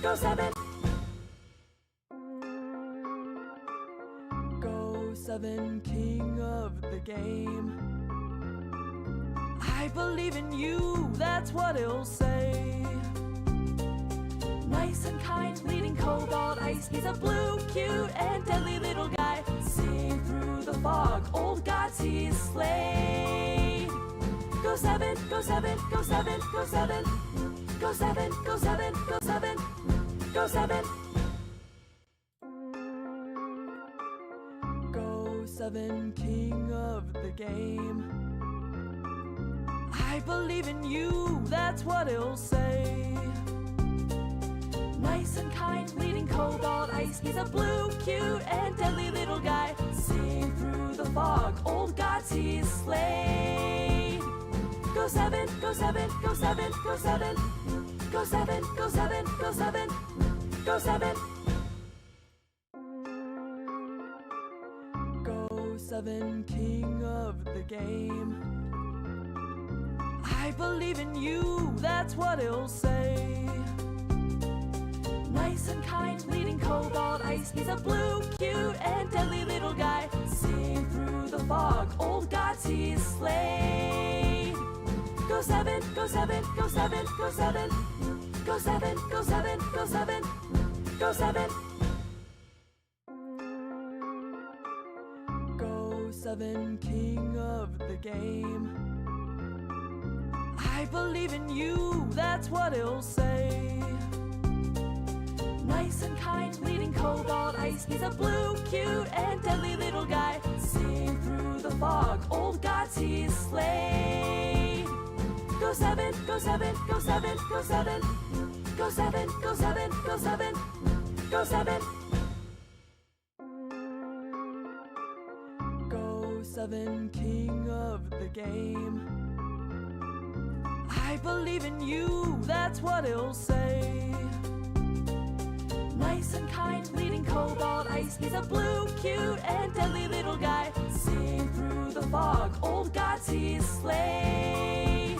Go7. Go7, king of the game. I believe in you, that's what he'll say. Nice and kind, leading cobalt ice. He's a blue, cute, and deadly little guy. Seeing through the fog, old gods he's slayed. Go7, Go7, Go7, Go7. Go7, Go7, Go7, Go7. Go7, king of the game. I believe in you, that's what he'll say. Nice and kind, leading cobalt ice. He's a blue, cute, and deadly little guy. Seeing through the fog, old gods he's slayed. Go7, Go7, Go7, Go7. Go7, Go7, Go7, Go7. Go7, king of the game. I believe in you, that's what he'll say. Nice and kind, leading cobalt ice. He's a blue, cute, and deadly little guy. Seeing through the fog, old gods he's slayed. Go7, Go7, Go7, Go7. Go7, Go7, Go7, Go7. Go7, king of the game. I believe in you, that's what he'll say. Nice and kind, leading cobalt ice. He's a blue, cute, and deadly little guy. Seeing through the fog, old gods he's slayed. Go7, Go7, Go7, Go7. Go7, Go7, Go7, Go7. Go7, king of the game. I believe in you, that's what he'll say. Nice and kind, leading cobalt ice. He's a blue, cute, and deadly little guy. Seeing through the fog, old gods he's slayed.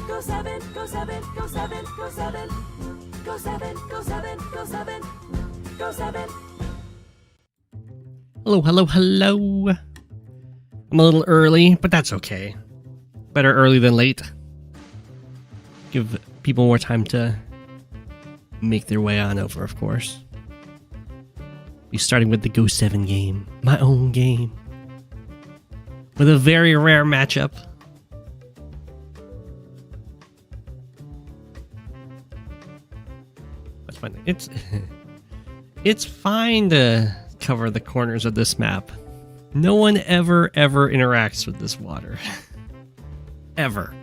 Go7, Go7, Go7, Go7. Go7, Go7, Go7, Go7. Hello, hello, hello. I'm a little early, but that's okay. Better early than late. Give people more time to make their way on over, of course. Be starting with the Go7 game. My own game. With a very rare matchup. That's fine. It's fine to cover the corners of this map. No one ever interacts with this water. Ever.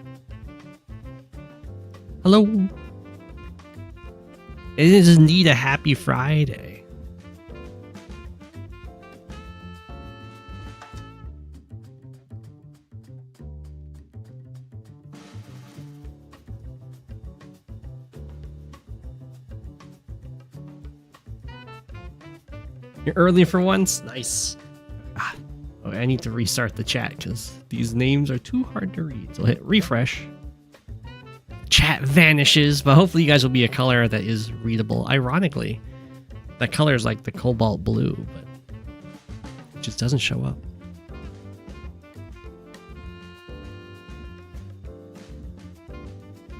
Hello. It is indeed a happy Friday. You're early for once? Nice. Oh, I need to restart the chat because these names are too hard to read. So I'll hit refresh. Chat vanishes, but hopefully you guys will be a color that is readable. Ironically, that color is like the cobalt blue, but it just doesn't show up.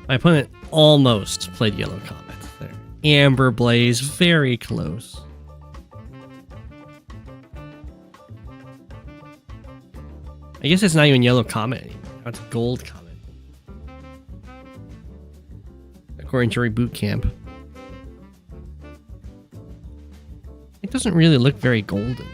My opponent almost played Yellow Comet there. Amber Blaze, very close. I guess it's not even Yellow Comet anymore. It's Gold Comet. According to Reboot Camp. It doesn't really look very golden, though.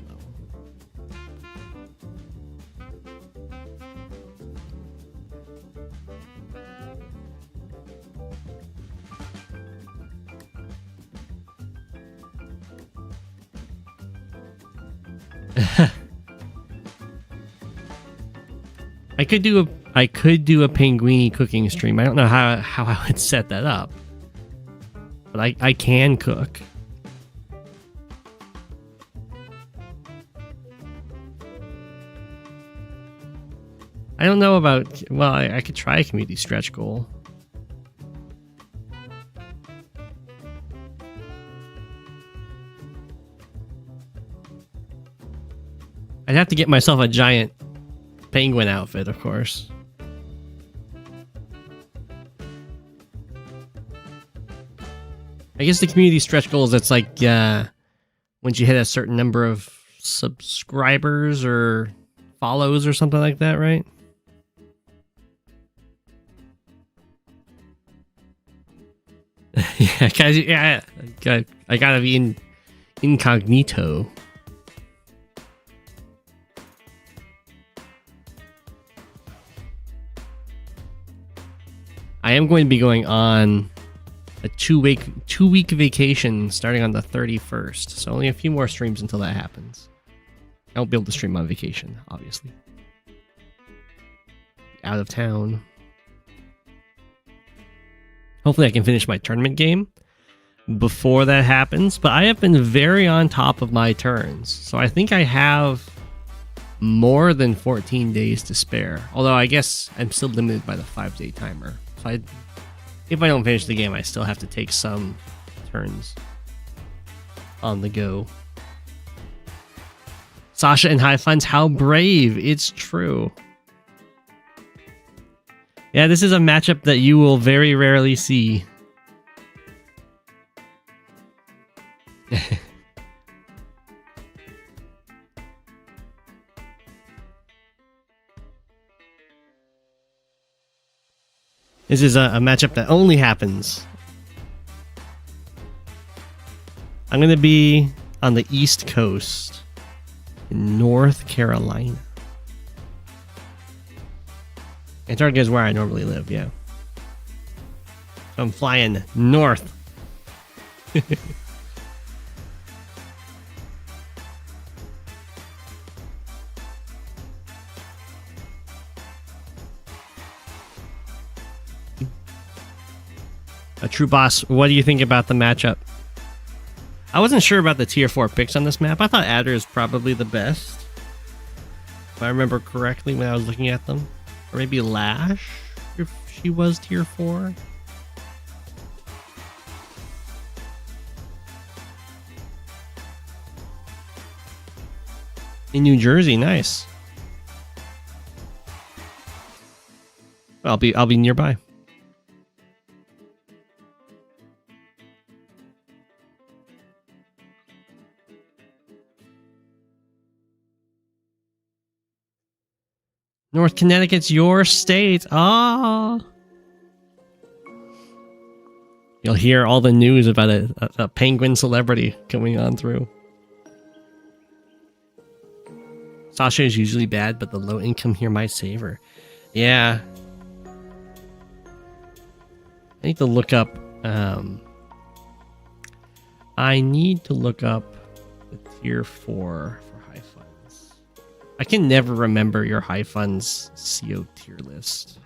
I could do a Penguini cooking stream. I don't know how I would set that up. But I can cook. I don't know about... Well, I could try a community stretch goal. I'd have to get myself a giant penguin outfit, of course. I guess the community stretch goals, that's like once you hit a certain number of subscribers or follows or something like that, right? Yeah, I gotta be incognito. I am going to be going on a two-week vacation starting on the 31st. So only a few more streams until that happens. I won't be able to stream on vacation, obviously. Out of town. Hopefully I can finish my tournament game before that happens. But I have been very on top of my turns. So I think I have more than 14 days to spare. Although I guess I'm still limited by the 5-day timer. So if I don't finish the game, I still have to take some turns on the go. Sasha and High Funds, how brave. It's true. Yeah, this is a matchup that you will very rarely see. This is a matchup that only happens. I'm going to be on the East Coast in North Carolina. Antarctica is where I normally live, yeah. So I'm flying north. A true boss, what do you think about the matchup? I wasn't sure about the tier 4 picks on this map. I thought Adder is probably the best, if I remember correctly when I was looking at them. Or maybe Lash, if she was tier 4. In New Jersey, nice. I'll be nearby. North Connecticut's your state. Ah. You'll hear all the news about a penguin celebrity coming on through. Sasha is usually bad, but the low income here might save her. Yeah. I need to look up... I need to look up the tier 4 for high funds. I can never remember your high funds CO tier list.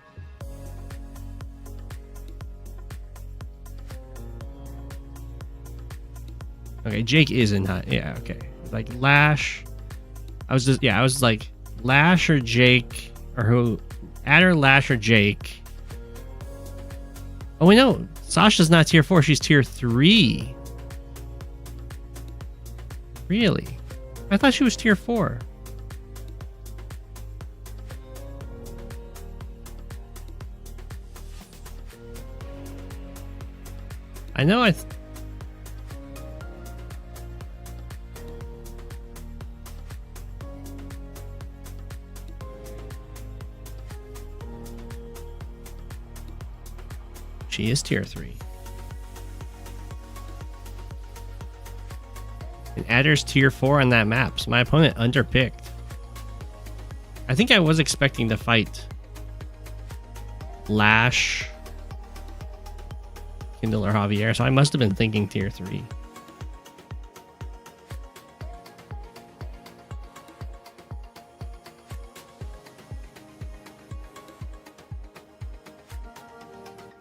Okay, Jake is in high. Yeah, okay. Like Lash. I was like Lash or Jake, or who? Adder, Lash, or Jake. Oh wait, no. Sasha's not tier 4. She's tier 3. Really? I thought she was tier 4. I know she is tier 3. And Adder's tier 4 on that map, so my opponent underpicked. I think I was expecting to fight Lash, Kindle, or Javier, so I must have been thinking tier 3.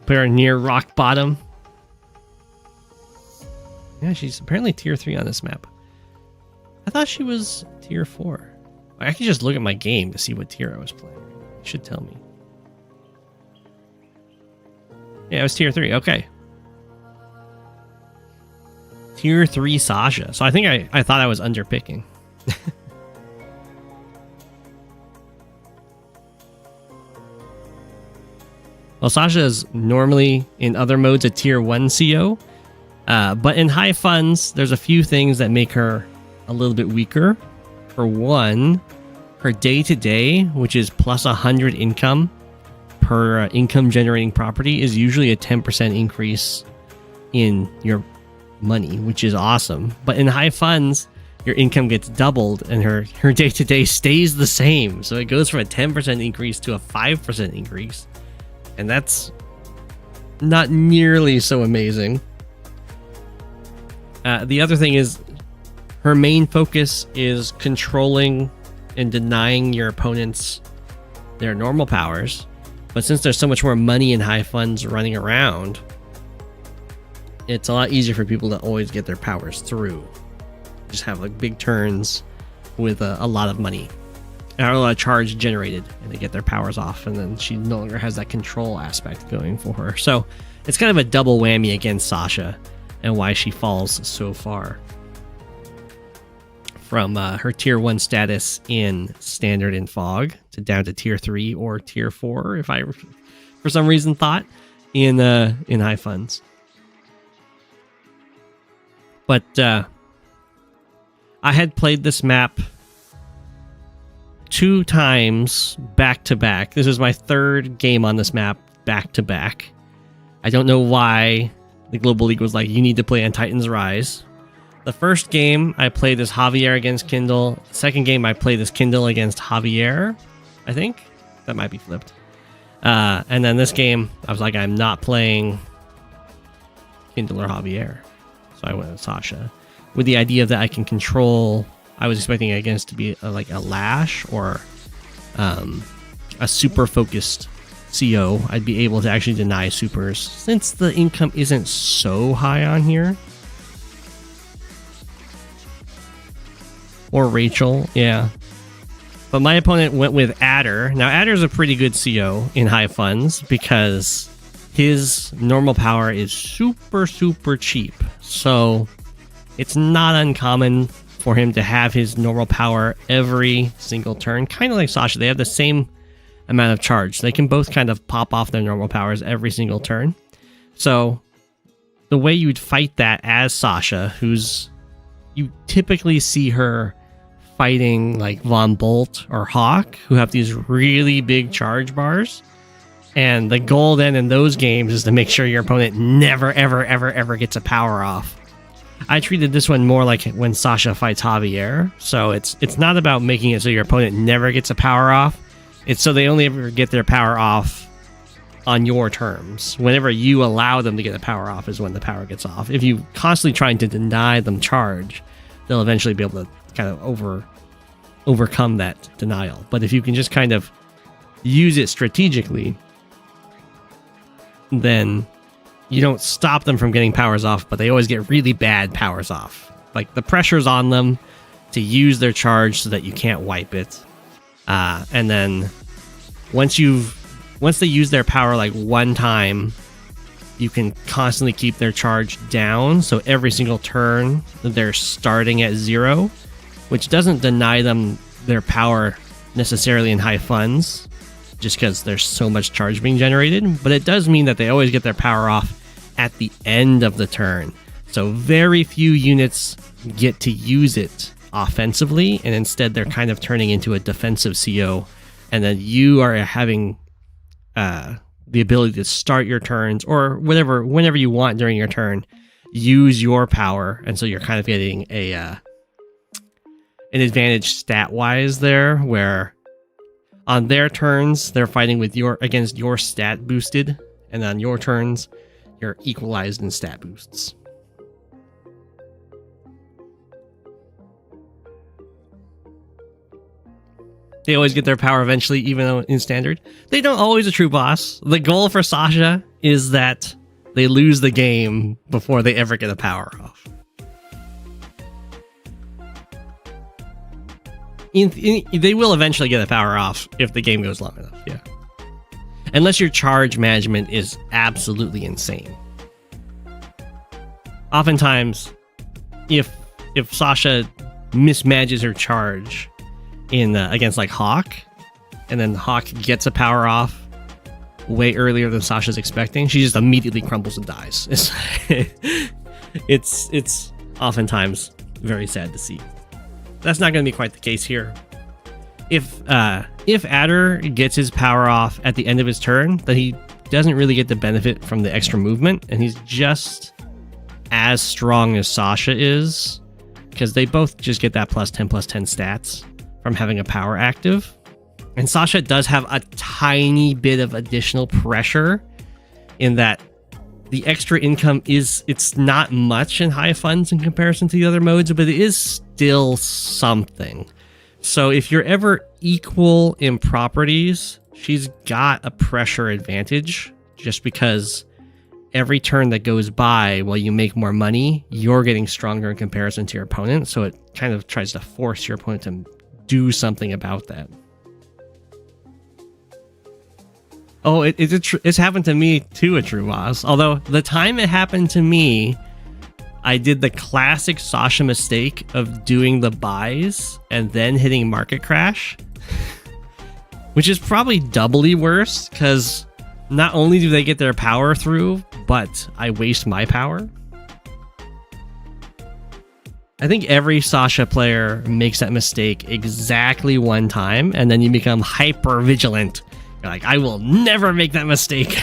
Put her near rock bottom. Yeah, she's apparently tier 3 on this map. I thought she was tier 4. I can just look at my game to see what tier I was playing. It should tell me. Yeah, it was tier 3. Okay. Tier 3 Sasha. So I think I thought I was underpicking. Well, Sasha is normally in other modes a tier 1 CO, but in high funds, there's a few things that make her a little bit weaker. For one, her day-to-day, which is plus 100 income per income generating property, is usually a 10% increase in your money, which is awesome. But in high funds, your income gets doubled and her day-to-day stays the same. So it goes from a 10% increase to a 5% increase. And that's not nearly so amazing. The other thing is her main focus is controlling and denying your opponents their normal powers. But since there's so much more money in high funds running around, it's a lot easier for people to always get their powers through. Just have like big turns with a lot of money, a lot of charge generated, and they get their powers off, and then she no longer has that control aspect going for her. So it's kind of a double whammy against Sasha, and why she falls so far from her tier 1 status in standard and fog to down to tier 3 or tier 4, if I for some reason thought in high funds. But I had played this map 2 times back to back. This is my 3rd game on this map back to back. I don't know why the Global League was like, you need to play on Titan's Rise. The first game I played as Javier against Kindle. Second game I played as Kindle against Javier, I think. That might be flipped. And then this game, I was like, I'm not playing Kindle or Javier. So I went with Sasha. With the idea that I can control... I was expecting it against to be like a Lash or a super focused CO. I'd be able to actually deny supers. Since the income isn't so high on here... Or Rachel, yeah. But my opponent went with Adder. Now, Adder's a pretty good CO in high funds because his normal power is super, super cheap. So it's not uncommon for him to have his normal power every single turn. Kind of like Sasha, they have the same amount of charge. They can both kind of pop off their normal powers every single turn. So the way you'd fight that as Sasha, you typically see her fighting like Von Bolt or Hawke, who have these really big charge bars. And the goal then in those games is to make sure your opponent never, ever, ever, ever gets a power off. I treated this one more like when Sasha fights Javier. So it's not about making it so your opponent never gets a power off. It's so they only ever get their power off on your terms. Whenever you allow them to get a power off is when the power gets off. If you constantly trying to deny them charge, they'll eventually be able to kind of overcome that denial. But if you can just kind of use it strategically, then you don't stop them from getting powers off, but they always get really bad powers off. Like the pressure's on them to use their charge so that you can't wipe it. And then once they use their power like one time, you can constantly keep their charge down. So every single turn they're starting at 0, which doesn't deny them their power necessarily in high funds, just because there's so much charge being generated. But it does mean that they always get their power off at the end of the turn. So very few units get to use it offensively, and instead they're kind of turning into a defensive CO. And then you are having the ability to start your turns or whenever you want during your turn, use your power. And so you're kind of getting an advantage stat wise there, where on their turns they're fighting with against your stat boosted, and on your turns you're equalized in stat boosts. They always get their power eventually, even though in standard they don't always a true boss. The goal for Sasha is that they lose the game before they ever get a power off. They will eventually get a power off if the game goes long enough, yeah. Unless your charge management is absolutely insane. Oftentimes, if Sasha mismanages her charge in against like Hawke, and then Hawke gets a power off way earlier than Sasha's expecting, she just immediately crumbles and dies. It's oftentimes very sad to see. That's not going to be quite the case here. If Adder gets his power off at the end of his turn, then he doesn't really get the benefit from the extra movement, and he's just as strong as Sasha is, because they both just get that +10/+10 stats from having a power active. And Sasha does have a tiny bit of additional pressure in that the extra income it's not much in high funds in comparison to the other modes, but it is still something. So if you're ever equal in properties, she's got a pressure advantage, just because every turn that goes by while you make more money, you're getting stronger in comparison to your opponent. So it kind of tries to force your opponent to do something about that. Oh, it's happened to me too, a true boss. Although the time it happened to me, I did the classic Sasha mistake of doing the buys and then hitting market crash, which is probably doubly worse, because not only do they get their power through, but I waste my power. I think every Sasha player makes that mistake exactly one time, and then you become hyper vigilant. You're like, I will never make that mistake.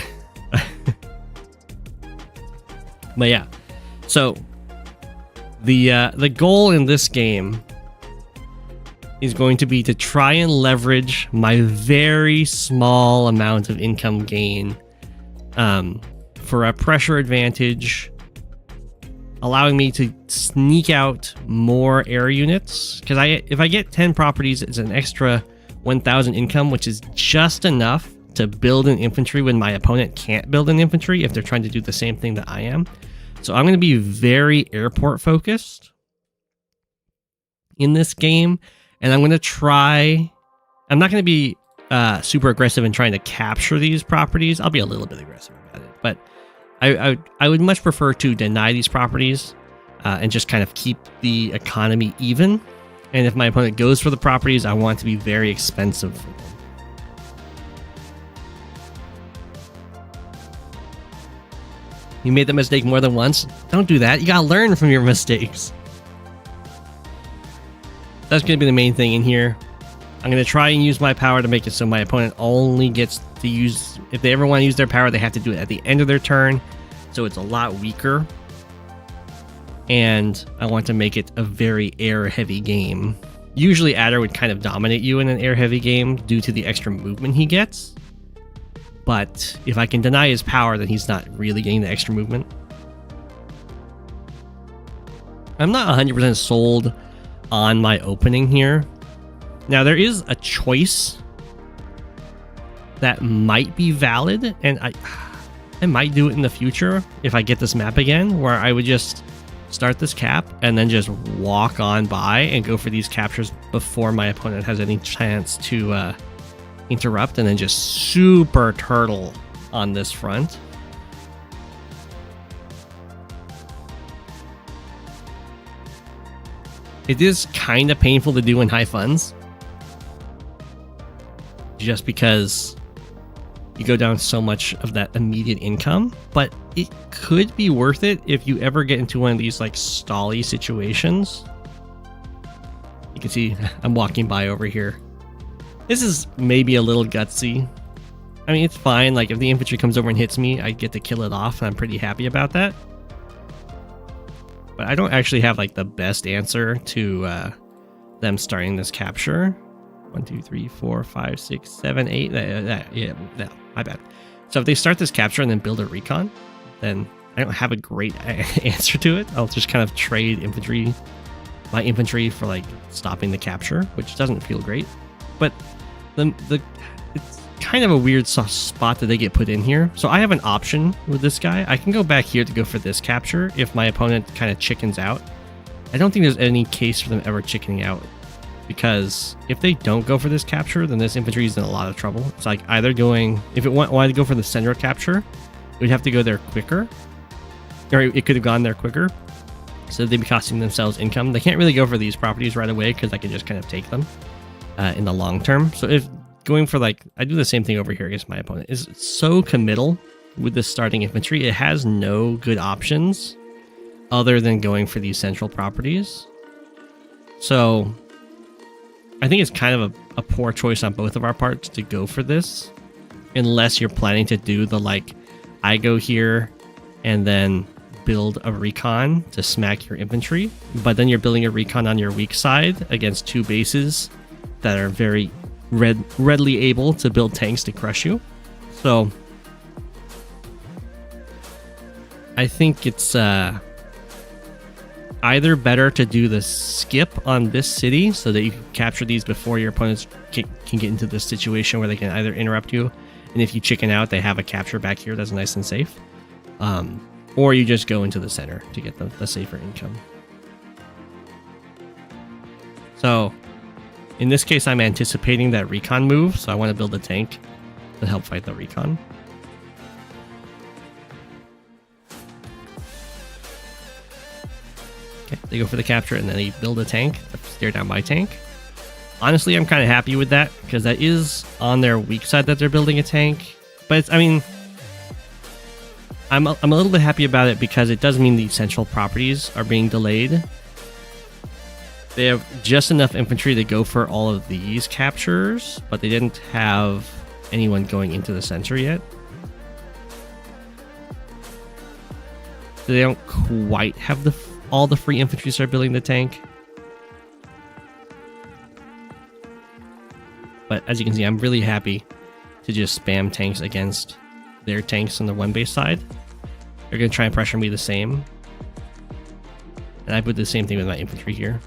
But yeah, so the goal in this game is going to be to try and leverage my very small amount of income gain for a pressure advantage, allowing me to sneak out more air units. Because if I get 10 properties, it's an extra 1,000 income, which is just enough to build an infantry when my opponent can't build an infantry if they're trying to do the same thing that I am. So I'm going to be very airport focused in this game, and I'm going to try... I'm not going to be super aggressive in trying to capture these properties. I'll be a little bit aggressive about it, but I would much prefer to deny these properties and just kind of keep the economy even. And if my opponent goes for the properties, I want it to be very expensive for them. You made the mistake more than once? Don't do that. You gotta learn from your mistakes. That's gonna be the main thing in here. I'm gonna try and use my power to make it so my opponent only gets to use... If they ever want to use their power, they have to do it at the end of their turn. So it's a lot weaker. And I want to make it a very air-heavy game. Usually Adder would kind of dominate you in an air-heavy game due to the extra movement he gets. But if I can deny his power, then he's not really getting the extra movement. I'm not 100% sold on my opening here. Now, there is a choice that might be valid, and I might do it in the future if I get this map again, where I would just start this cap and then just walk on by and go for these captures before my opponent has any chance to interrupt, and then just super turtle on this front. It is kind of painful to do in high funds, just because you go down so much of that immediate income, but it could be worth it if you ever get into one of these like stally situations. You can see I'm walking by over here. This is maybe a little gutsy. I mean, it's fine. Like, if the infantry comes over and hits me, I get to kill it off, and I'm pretty happy about that. But I don't actually have like the best answer to them starting this capture. 1, 2, 3, 4, 5, 6, 7, 8. Yeah, no, my bad. So if they start this capture and then build a recon, then I don't have a great answer to it. I'll just kind of trade my infantry for like stopping the capture, which doesn't feel great. But it's kind of a weird spot that they get put in here. So I have an option with this guy. I can go back here to go for this capture if my opponent kind of chickens out. I don't think there's any case for them ever chickening out, because if they don't go for this capture, then this infantry is in a lot of trouble. It's like either going... If it wanted to go for the center capture, it would have to go there quicker. Or it could have gone there quicker. So they'd be costing themselves income. They can't really go for these properties right away because I can just kind of take them in the long term. So if going for like, I do the same thing over here against my opponent, is so committal with the starting infantry. It has no good options other than going for these central properties. So I think it's kind of a poor choice on both of our parts to go for this, unless you're planning to do the like, I go here and then build a recon to smack your infantry, but then you're building a recon on your weak side against two bases that are very readily able to build tanks to crush you. So I think it's either better to do the skip on this city so that you can capture these before your opponents can get into this situation where they can either interrupt you, and if you chicken out, they have a capture back here that's nice and safe, or you just go into the center to get the safer income. So in this case, I'm anticipating that recon move, so I want to build a tank to help fight the recon. Okay, they go for the capture, and then they build a tank to stare down my tank. Honestly, I'm kind of happy with that, because that is on their weak side that they're building a tank. But it's, I mean, I'm a little bit happy about it because it does mean the central properties are being delayed. They have just enough infantry to go for all of these captures, but they didn't have anyone going into the center yet. So they don't quite have all the free infantry start building the tank. But as you can see, I'm really happy to just spam tanks against their tanks on the one base side. They're going to try and pressure me the same. And I put the same thing with my infantry here.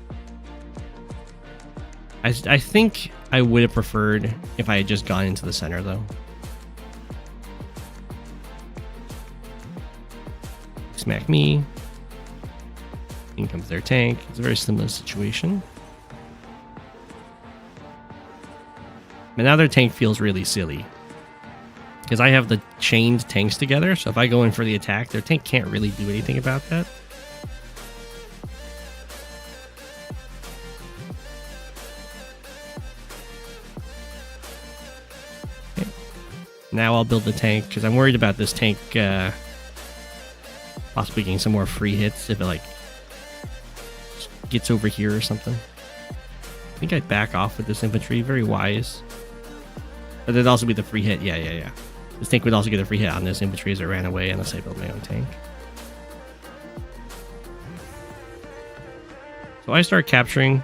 I think I would have preferred if I had just gone into the center, though. Smack me. In comes their tank. It's a very similar situation. But now their tank feels really silly, because I have the chained tanks together, so if I go in for the attack, their tank can't really do anything about that. Okay. Now I'll build the tank, because I'm worried about this tank possibly getting some more free hits if it like gets over here or something. I think I'd back off with this infantry, very wise. But there'd also be the free hit. Yeah. This tank would also get a free hit on this infantry as it ran away unless I built my own tank. So I start capturing.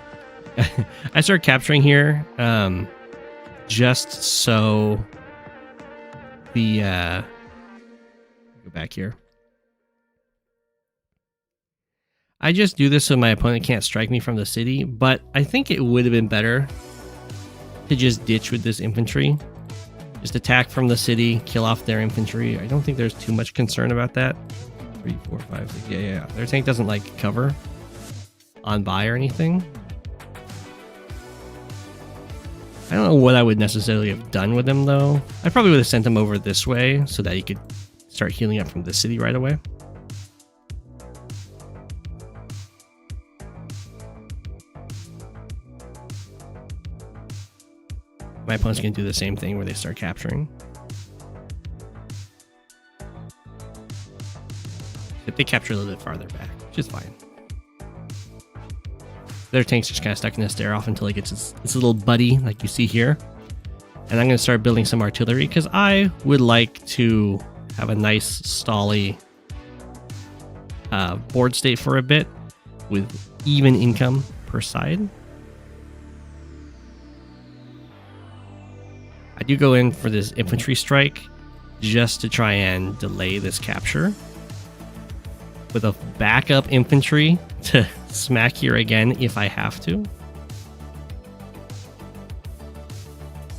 I start capturing here, just so the go back here. I just do this so my opponent can't strike me from the city, but I think it would have been better to just ditch with this infantry. Just attack from the city, kill off their infantry. I don't think there's too much concern about that. 3, 4, 5, 6. Yeah. Their tank doesn't like cover on by or anything. I don't know what I would necessarily have done with him, though. I probably would have sent him over this way so that he could start healing up from the city right away. My opponent's going to do the same thing where they start capturing. If they capture a little bit farther back, which is fine. Their tank's just kind of stuck in a stare off until he gets his little buddy, like you see here. And I'm going to start building some artillery, because I would like to have a nice stally board state for a bit with even income per side. I do go in for this infantry strike just to try and delay this capture with a backup infantry to smack here again if I have to.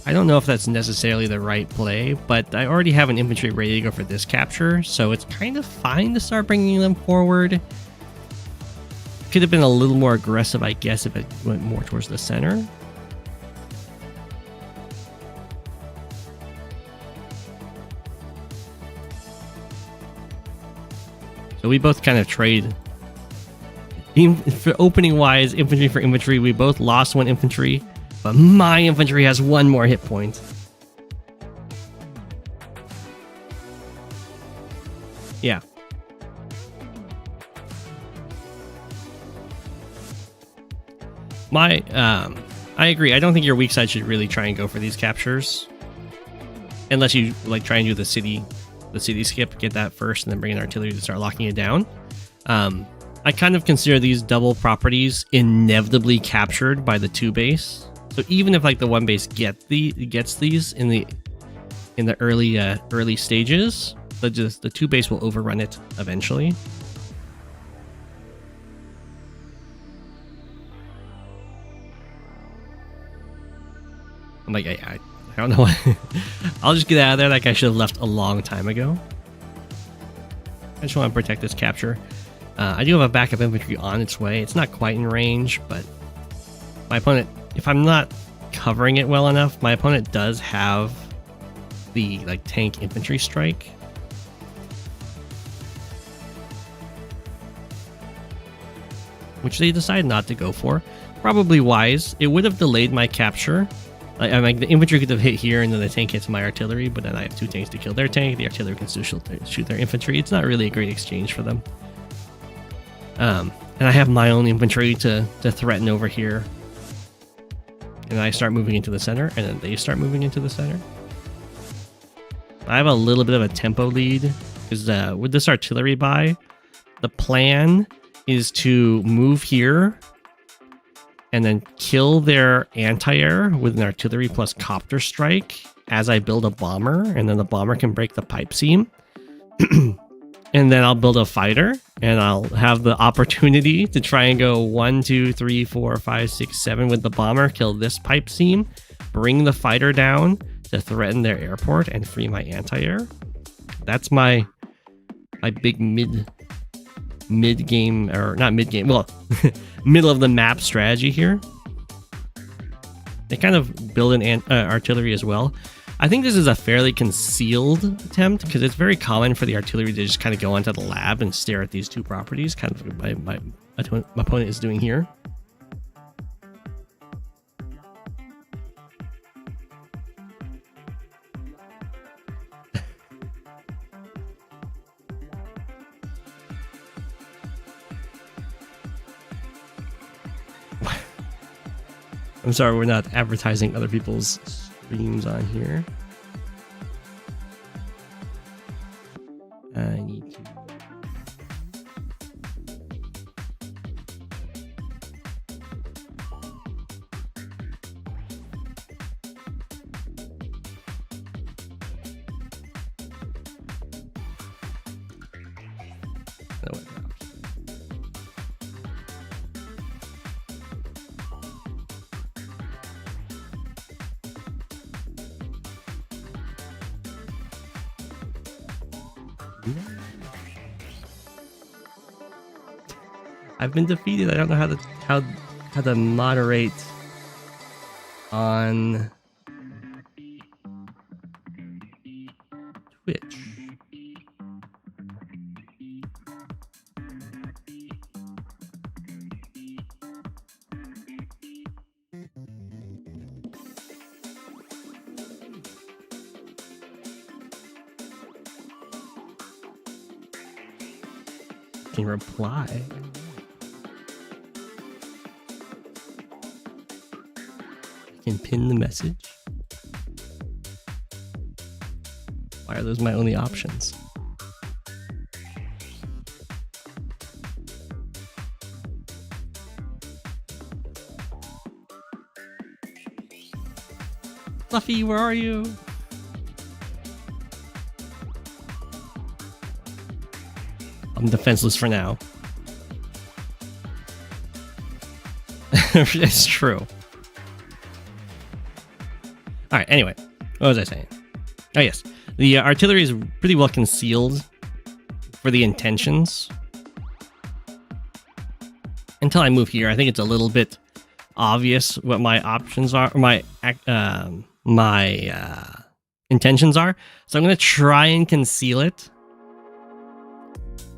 I don't know if that's necessarily the right play, but I already have an infantry ready to go for this capture, so it's kind of fine to start bringing them forward. Could have been a little more aggressive, I guess, if it went more towards the center. So we both kind of trade. For opening wise, infantry for infantry, we both lost one infantry But my infantry has 1 more hit point. Yeah. I agree. I don't think your weak side should really try and go for these captures. Unless you like try and do the city skip, get that first, and then bring in artillery to start locking it down. I kind of consider these double properties inevitably captured by the 2 base. So even if like the 1 base gets these in the early stages, the 2 base will overrun it eventually. I'm like, I don't know. I'll just get out of there. Like I should have left a long time ago. I just want to protect this capture. I do have a backup infantry on its way. It's not quite in range, but my opponent, if I'm not covering it well enough, my opponent does have the like tank infantry strike. Which they decided not to go for. Probably wise. It would have delayed my capture. I mean, the infantry could have hit here, and then the tank hits my artillery, but then I have 2 tanks to kill their tank. The artillery can still shoot their infantry. It's not really a great exchange for them. And I have my own infantry to threaten over here. And I start moving into the center, and then they start moving into the center. I have a little bit of a tempo lead, because with this artillery buy, the plan is to move here and then kill their anti-air with an artillery plus copter strike as I build a bomber, and then the bomber can break the pipe seam. And then I'll build a fighter, and I'll have the opportunity to try and go 1, 2, 3, 4, 5, 6, 7 with the bomber, kill this pipe seam, bring the fighter down to threaten their airport and free my anti-air. That's my big mid-game, or not mid-game, well, middle of the map strategy here. They kind of build an artillery as well. I think this is a fairly concealed attempt, because it's very common for the artillery to just kind of go onto the lab and stare at these 2 properties, kind of what my opponent is doing here. I'm sorry, we're not advertising other people's streams on here. I need to... I've been defeated. I don't know how to moderate on Twitch. Can reply. Can pin the message. Why are those my only options? Fluffy, where are you? I'm defenseless for now. It's true. All right, anyway, what was I saying? Oh, yes. The artillery is pretty well concealed for the intentions. Until I move here, I think it's a little bit obvious what my options are, or my intentions are. So I'm going to try and conceal it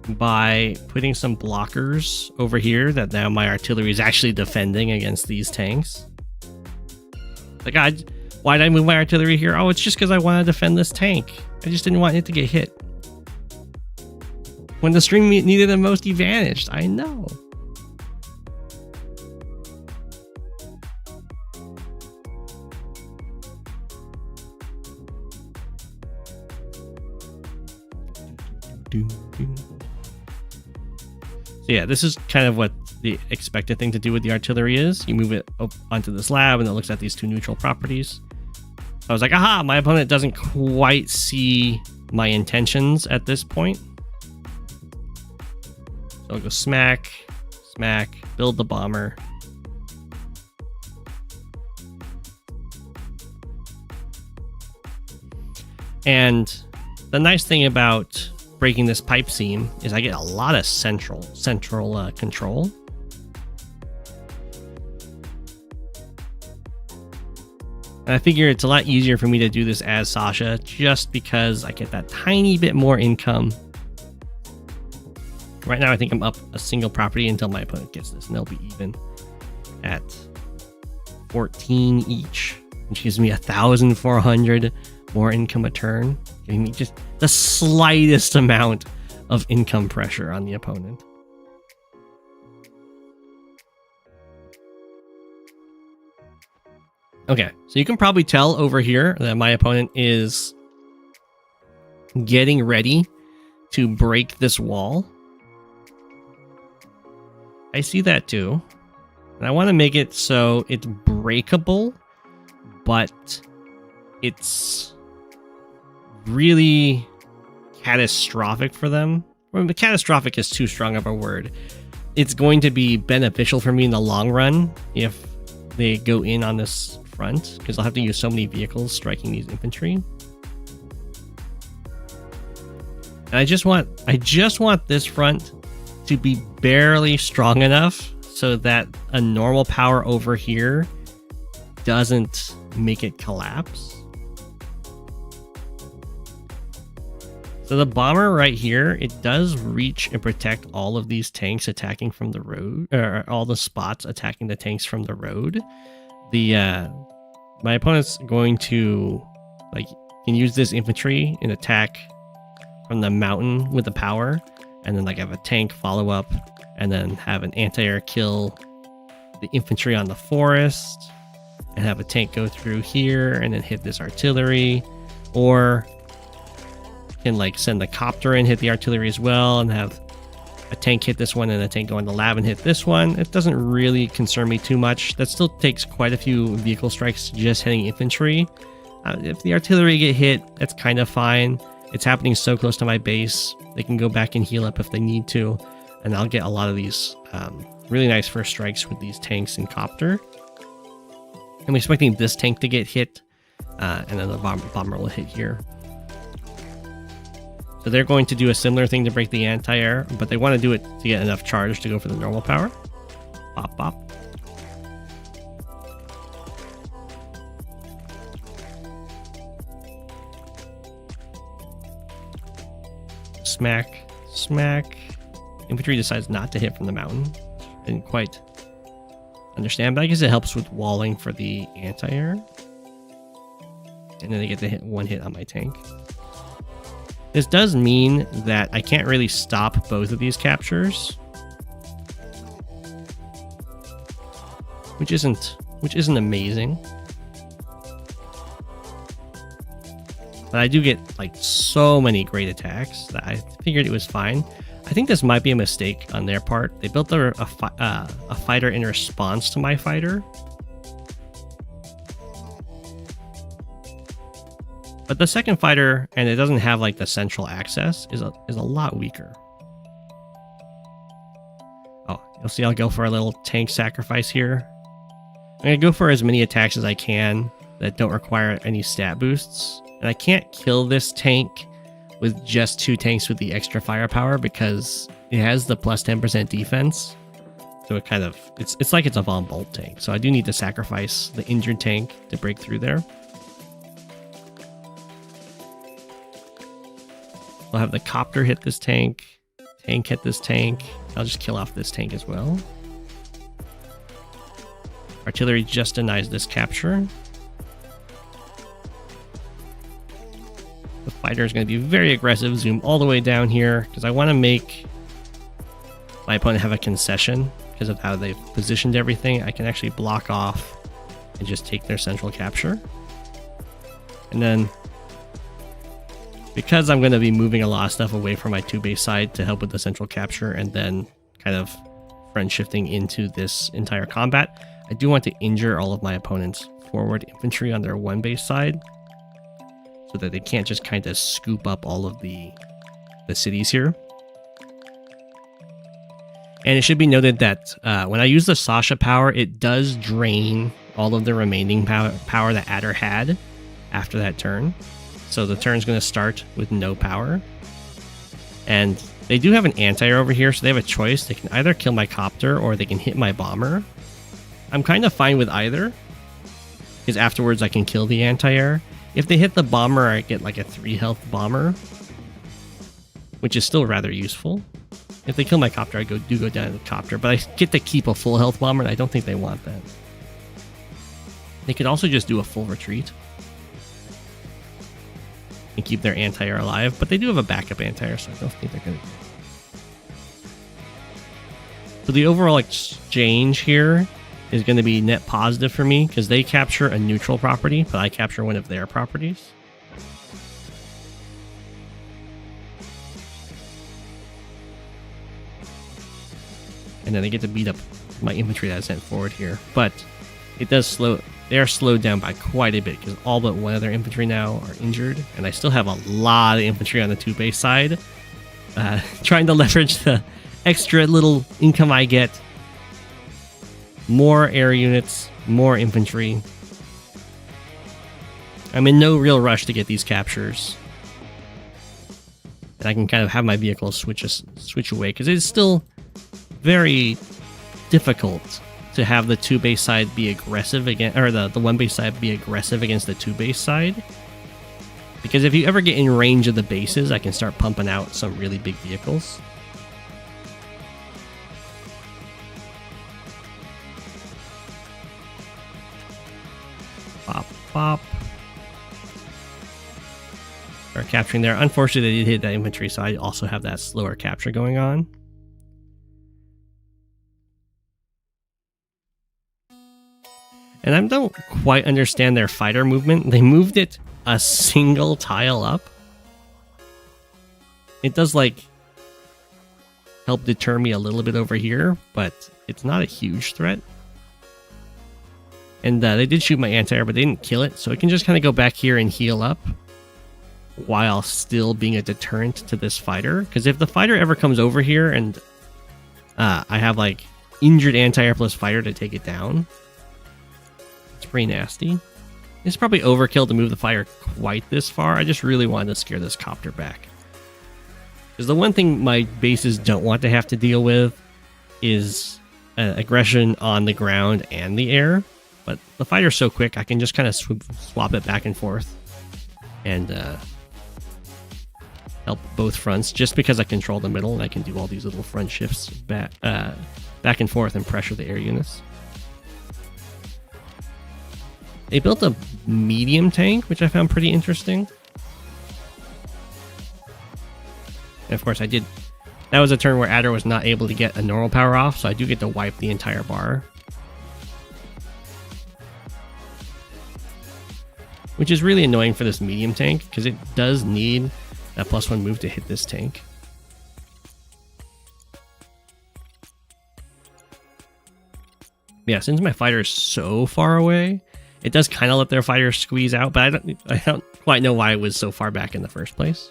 by putting some blockers over here that now my artillery is actually defending against these tanks. Like, why did I move my artillery here? Oh, it's just because I want to defend this tank. I just didn't want it to get hit. When the string needed the most, he vanished. I know. So yeah, this is kind of what the expected thing to do with the artillery is. You move it up onto this lab and it looks at these two neutral properties. So I was like, aha, my opponent doesn't quite see my intentions at this point. So I'll go smack, smack, build the bomber. And the nice thing about breaking this pipe seam is I get a lot of central control. And I figure it's a lot easier for me to do this as Sasha just because I get that tiny bit more income. Right now I think I'm up a single property until my opponent gets this, and they'll be even at 14 each, which gives me 1,400 more income a turn, giving me just the slightest amount of income pressure on the opponent. Okay, so you can probably tell over here that my opponent is getting ready to break this wall. I see that too. And I want to make it so it's breakable, but it's really catastrophic for them. Well, catastrophic is too strong of a word. It's going to be beneficial for me in the long run if they go in on this front, because I'll have to use so many vehicles striking these infantry. And I just want this front to be barely strong enough so that a normal power over here doesn't make it collapse. So the bomber right here, it does reach and protect all of these tanks attacking from the road, or all the spots attacking the tanks from the road. My opponent's going to can use this infantry and attack from the mountain with the power, and then have a tank follow up, and then have an anti-air kill the infantry on the forest, and have a tank go through here and then hit this artillery, or can send the copter in, hit the artillery as well, and have a tank hit this one and a tank go in the lab and hit this one. It doesn't really concern me too much. That still takes quite a few vehicle strikes just hitting infantry. If the artillery get hit, that's kind of fine. It's happening so close to my base. They can go back and heal up if they need to, and I'll get a lot of these really nice first strikes with these tanks and copter. I'm expecting this tank to get hit, and then the bomber will hit here. So they're going to do a similar thing to break the anti-air, but they want to do it to get enough charge to go for the normal power. Bop, bop. Smack, smack. Infantry decides not to hit from the mountain. I didn't quite understand, but I guess it helps with walling for the anti-air. And then they get to hit one hit on my tank. This does mean that I can't really stop both of these captures, which isn't amazing. But I do get so many great attacks that I figured it was fine. I think this might be a mistake on their part. They built a fighter in response to my fighter. But the second fighter, and it doesn't have the central access, is a lot weaker. Oh, you'll see I'll go for a little tank sacrifice here. I'm going to go for as many attacks as I can that don't require any stat boosts. And I can't kill this tank with just 2 tanks with the extra firepower because it has the plus 10% defense. So it's like it's a Von Bolt tank. So I do need to sacrifice the injured tank to break through there. I'll have the copter hit this tank hit this tank. I'll just kill off this tank as well. Artillery just denies this capture. fighter is going to be very aggressive. Zoom all the way down here because I want to make my opponent have a concession because of how they've positioned everything. I can actually block off and just take their central capture. And then because I'm going to be moving a lot of stuff away from my 2-base side to help with the central capture and then kind of front shifting into this entire combat, I do want to injure all of my opponent's forward infantry on their 1-base side so that they can't just kind of scoop up all of the cities here. And it should be noted that when I use the Sasha power, it does drain all of the remaining power that Adder had after that turn. So the turn's going to start with no power. And they do have an anti-air over here, so they have a choice. They can either kill my copter or they can hit my bomber. I'm kind of fine with either, because afterwards I can kill the anti-air. If they hit the bomber, I get like a 3 health bomber, which is still rather useful. If they kill my copter, I do go down to the copter, but I get to keep a full health bomber, and I don't think they want that. They could also just do a full retreat and keep their anti-air alive, but they do have a backup anti-air, so I don't think they're going to do it. So the overall exchange here is going to be net positive for me because they capture a neutral property, but I capture one of their properties. And then they get to beat up my infantry that I sent forward here. But it does slow. They are slowed down by quite a bit because all but one of their infantry now are injured. And I still have a lot of infantry on the 2-base side. Trying to leverage the extra little income I get. More air units, more infantry. I'm in no real rush to get these captures. And I can kind of have my vehicles switch away because it's still very difficult to have the 2-base side be aggressive again, or the 1-base side be aggressive against the 2-base side. Because if you ever get in range of the bases, I can start pumping out some really big vehicles. Pop, pop. Start capturing there. Unfortunately, they did hit that infantry, so I also have that slower capture going on. And I don't quite understand their fighter movement. They moved it a single tile up. It does, like, help deter me a little bit over here, but it's not a huge threat. And they did shoot my anti-air, but they didn't kill it, so it can just kind of go back here and heal up while still being a deterrent to this fighter. Because if the fighter ever comes over here and I have, like, injured anti-air plus fighter to take it down, it's pretty nasty. It's probably overkill to move the fire quite this far. I just really wanted to scare this copter back. Because the one thing my bases don't want to have to deal with is aggression on the ground and the air. But the fighter's so quick, I can just kind of swap it back and forth and help both fronts. Just because I control the middle and I can do all these little front shifts back and forth and pressure the air units. They built a medium tank, which I found pretty interesting. And of course, that was a turn where Adder was not able to get a normal power off, so I do get to wipe the entire bar. Which is really annoying for this medium tank, because it does need that +1 move to hit this tank. Yeah, since my fighter is so far away, it does kind of let their fighter squeeze out, but I don't quite know why it was so far back in the first place.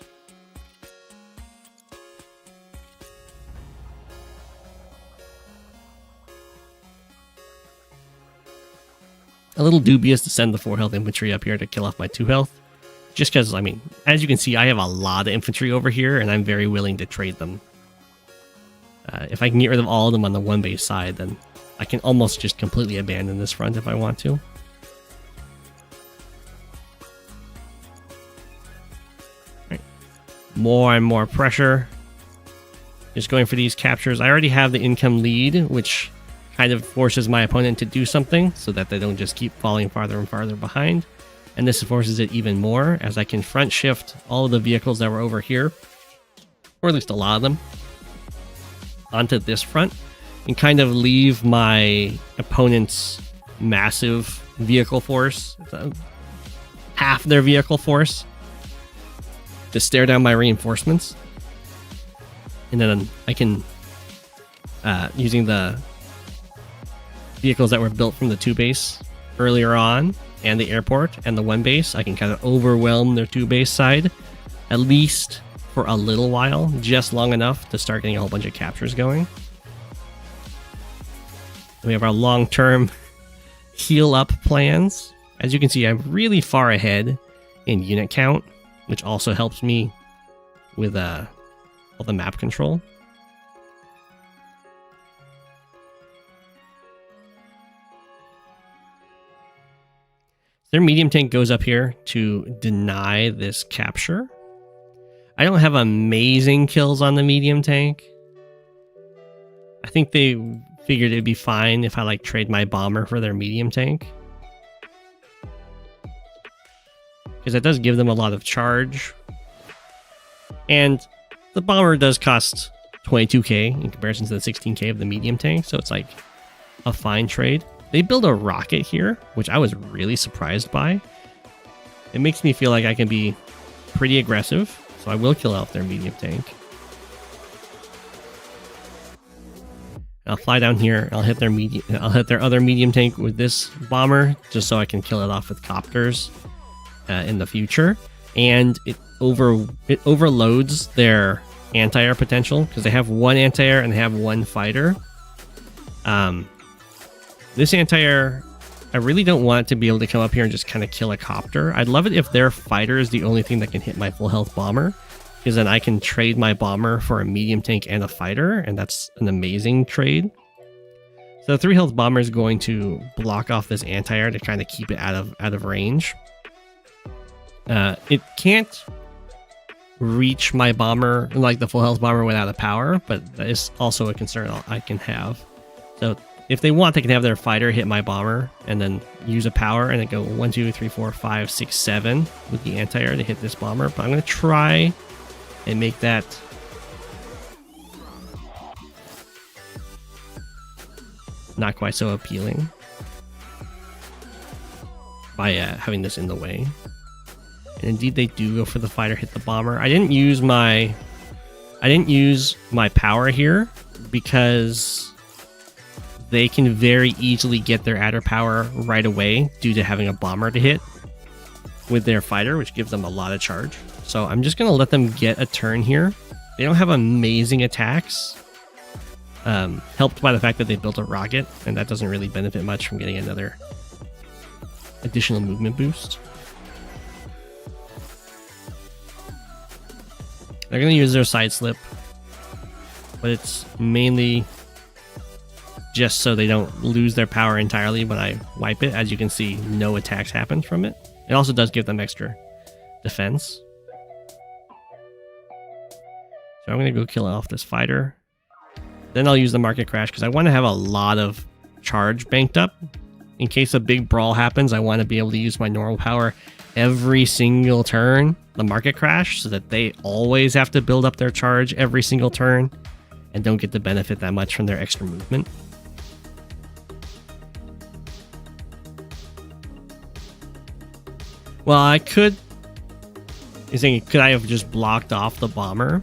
A little dubious to send the 4 health infantry up here to kill off my 2 health. Just because, I mean, as you can see, I have a lot of infantry over here, and I'm very willing to trade them. If I can get rid of all of them on the 1-base side, then I can almost just completely abandon this front if I want to. Right. More and more pressure. Just going for these captures. I already have the income lead, which kind of forces my opponent to do something so that they don't just keep falling farther and farther behind. And this forces it even more, as I can front shift all of the vehicles that were over here, or at least a lot of them, onto this front, and kind of leave my opponent's massive vehicle force, half their vehicle force, to stare down my reinforcements. And then I can, using the vehicles that were built from the 2 base earlier on, and the airport and the 1 base, I can kind of overwhelm their 2 base side, at least for a little while, just long enough to start getting a whole bunch of captures going. We have our long-term heal up plans. As you can see, I'm really far ahead in unit count, which also helps me with all the map control. Their medium tank goes up here to deny this capture. I don't have amazing kills on the medium tank. I think they figured it'd be fine if I like trade my bomber for their medium tank, because it does give them a lot of charge, and the bomber does cost 22k in comparison to the 16k of the medium tank, so it's like a fine trade. They build a rocket here, which I was really surprised by. It makes me feel like I can be pretty aggressive, so I will kill off their medium tank. I'll fly down here. I'll hit their other medium tank with this bomber, just so I can kill it off with copters in the future. And it overloads their anti-air potential, because they have 1 anti-air and they have 1 fighter. This anti-air, I really don't want it to be able to come up here and just kind of kill a copter. I'd love it if their fighter is the only thing that can hit my full health bomber, because then I can trade my bomber for a medium tank and a fighter, and that's an amazing trade. So the 3 health bomber is going to block off this anti-air to kind of keep it out of range. It can't reach my bomber, like the full health bomber, without a power, but that is also a concern I can have. So if they want, they can have their fighter hit my bomber and then use a power and then go 1, 2, 3, 4, 5, 6, 7 with the anti-air to hit this bomber. But I'm going to try and make that not quite so appealing by having this in the way. And indeed, they do go for the fighter, hit the bomber. I didn't use my power here because they can very easily get their adder power right away due to having a bomber to hit with their fighter, which gives them a lot of charge. So I'm just going to let them get a turn here. They don't have amazing attacks, helped by the fact that they built a rocket, and that doesn't really benefit much from getting another additional movement boost. They're going to use their side slip, but it's mainly just so they don't lose their power entirely when I wipe it. As you can see, no attacks happen from it. It also does give them extra defense. So I'm going to go kill off this fighter. Then I'll use the market crash because I want to have a lot of charge banked up. In case a big brawl happens, I want to be able to use my normal power every single turn, the market crash, so that they always have to build up their charge every single turn and don't get to benefit that much from their extra movement. Well, I could... You're saying, could I have just blocked off the bomber?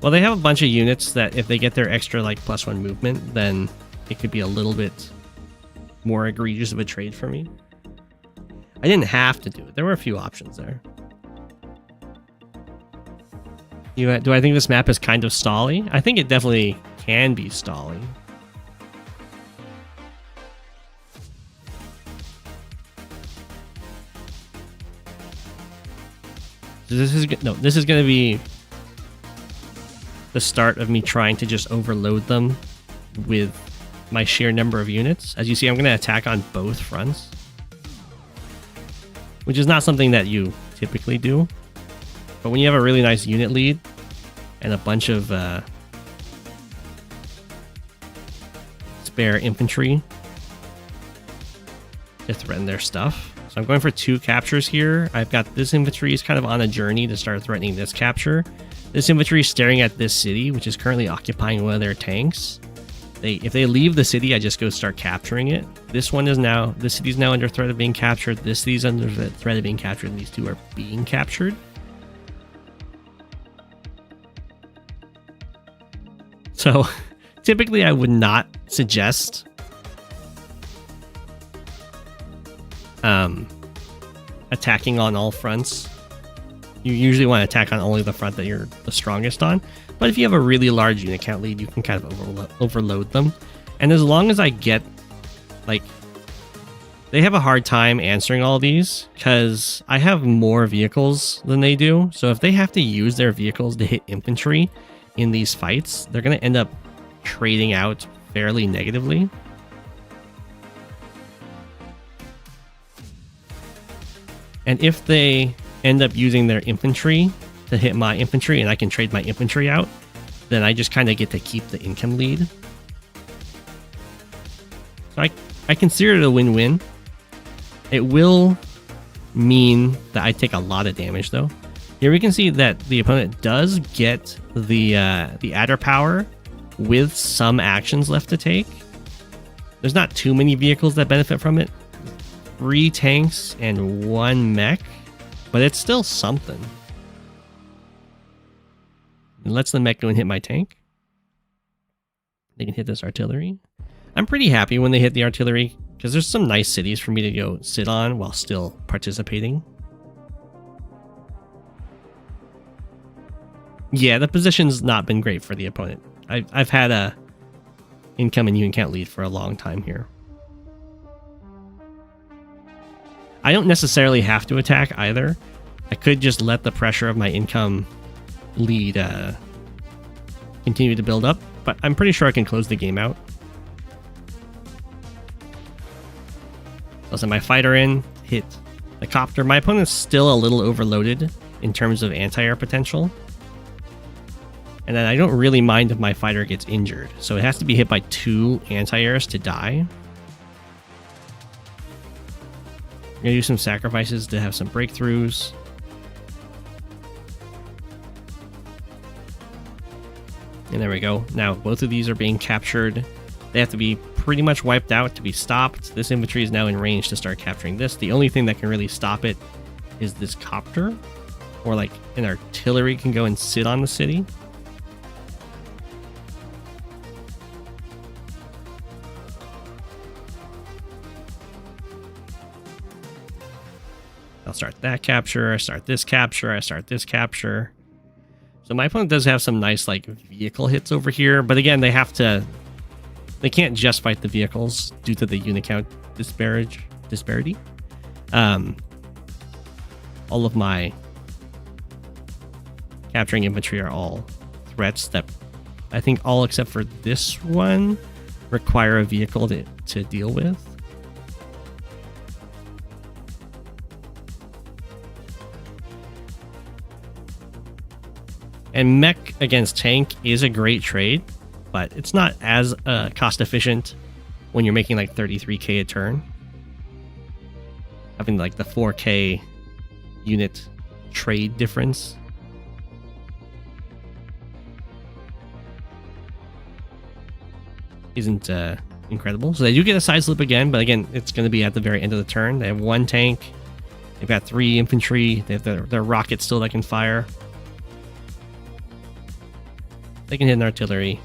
Well, they have a bunch of units that if they get their extra, like, +1 movement, then it could be a little bit more egregious of a trade for me. I didn't have to do it. There were a few options there. Do I think this map is kind of stally? I think it definitely can be stally. This is going to be the start of me trying to just overload them with my sheer number of units. As you see, I'm going to attack on both fronts, which is not something that you typically do. But when you have a really nice unit lead and a bunch of spare infantry to threaten their stuff, So I'm going for 2 captures here. I've got this infantry is kind of on a journey to start threatening this capture. This infantry is staring at this city, which is currently occupying one of their tanks. If they leave the city, I just go start capturing it. This city's now under threat of being captured. This city's under the threat of being captured, and these 2 are being captured. So typically I would not suggest attacking on all fronts. You usually want to attack on only the front that you're the strongest on. But if you have a really large unit count lead, you can kind of overload them. And as long as I get, like, they have a hard time answering all these because I have more vehicles than they do. So if they have to use their vehicles to hit infantry in these fights, they're going to end up trading out fairly negatively. And if they end up using their infantry to hit my infantry and I can trade my infantry out, then I just kind of get to keep the income lead. So I consider it a win-win. It will mean that I take a lot of damage though. Here we can see that the opponent does get the adder power with some actions left to take. There's not too many vehicles that benefit from it. 3 tanks and 1 mech, but it's still something. It lets the mech go and hit my tank. They can hit this artillery. I'm pretty happy when they hit the artillery because there's some nice cities for me to go sit on while still participating. Yeah, the position's not been great for the opponent. I've had a income and unit count lead for a long time here. I don't necessarily have to attack either. I could just let the pressure of my income lead continue to build up, but I'm pretty sure I can close the game out. I'll send my fighter in, hit the copter. My opponent's still a little overloaded in terms of anti-air potential. And then I don't really mind if my fighter gets injured. So it has to be hit by 2 anti-airs to die. I'm going to do some sacrifices to have some breakthroughs. And there we go. Now both of these are being captured. They have to be pretty much wiped out to be stopped. This infantry is now in range to start capturing this. The only thing that can really stop it is this copter. Or like an artillery can go and sit on the city. I'll start that capture, I start this capture, I start this capture. So my opponent does have some nice like vehicle hits over here, but again, they can't just fight the vehicles due to the unit count disparity. All of my capturing infantry are all threats that I think all except for this one require a vehicle to deal with. And mech against tank is a great trade, but it's not as cost efficient when you're making like 33k a turn. Having like the 4k unit trade difference. Isn't incredible. So they do get a side slip again, but again, it's going to be at the very end of the turn. They have 1 tank. They've got 3 infantry. They have their rockets still that can fire. They can hit an artillery,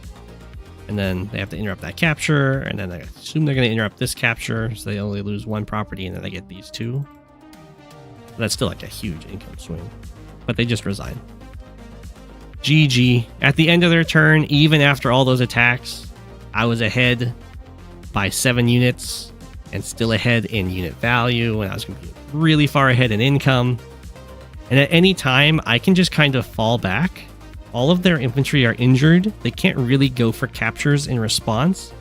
and then they have to interrupt that capture, and then I assume they're going to interrupt this capture, so they only lose 1 property, and then they get these 2. But that's still like a huge income swing, but they just resign. GG. At the end of their turn, even after all those attacks, I was ahead by 7 units, and still ahead in unit value, and I was going to be really far ahead in income. And at any time, I can just kind of fall back. All of their infantry are injured. They can't really go for captures in response.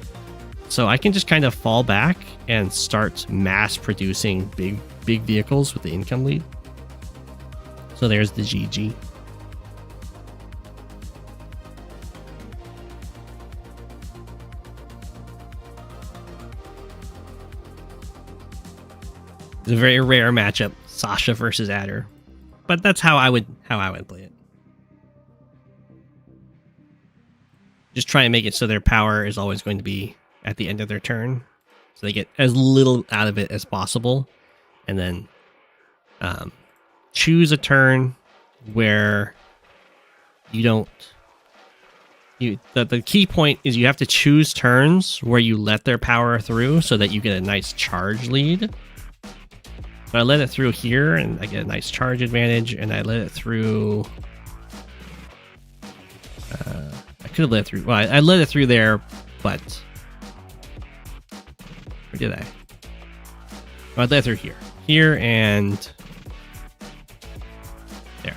So I can just kind of fall back and start mass producing big vehicles with the income lead. So there's the GG. It's a very rare matchup, Sasha versus Adder. But that's how I would play it. Just try and make it so their power is always going to be at the end of their turn. So they get as little out of it as possible. And then choose a turn where you don't... The key point is you have to choose turns where you let their power through so that you get a nice charge lead. So I let it through here and I get a nice charge advantage, and I let it through... I could have let it through... Well, I let it through there, but... Where did I? Oh, I let it through here. Here and... There.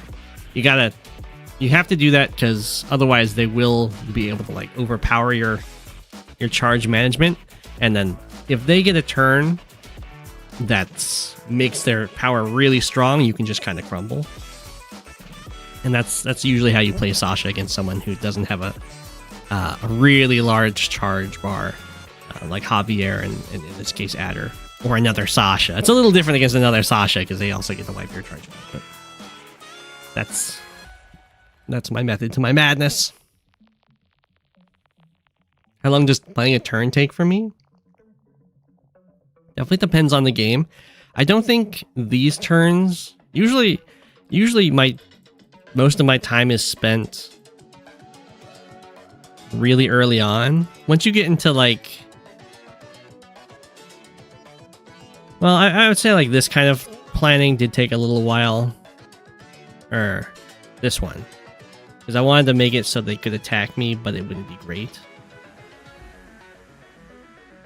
You have to do that because otherwise they will be able to like overpower your charge management, and then if they get a turn that makes their power really strong, you can just kind of crumble. And that's usually how you play Sasha against someone who doesn't have a really large charge bar, like Javier and in this case Adder, or another Sasha. It's a little different against another Sasha because they also get to wipe your charge bar, but that's my method to my madness. How long does playing a turn take for me? Definitely depends on the game. I don't think these turns... Usually most of my time is spent really early on. Once you get into like... Well, I would say like this kind of planning did take a little while. Or this one. Because I wanted to make it so they could attack me, but it wouldn't be great.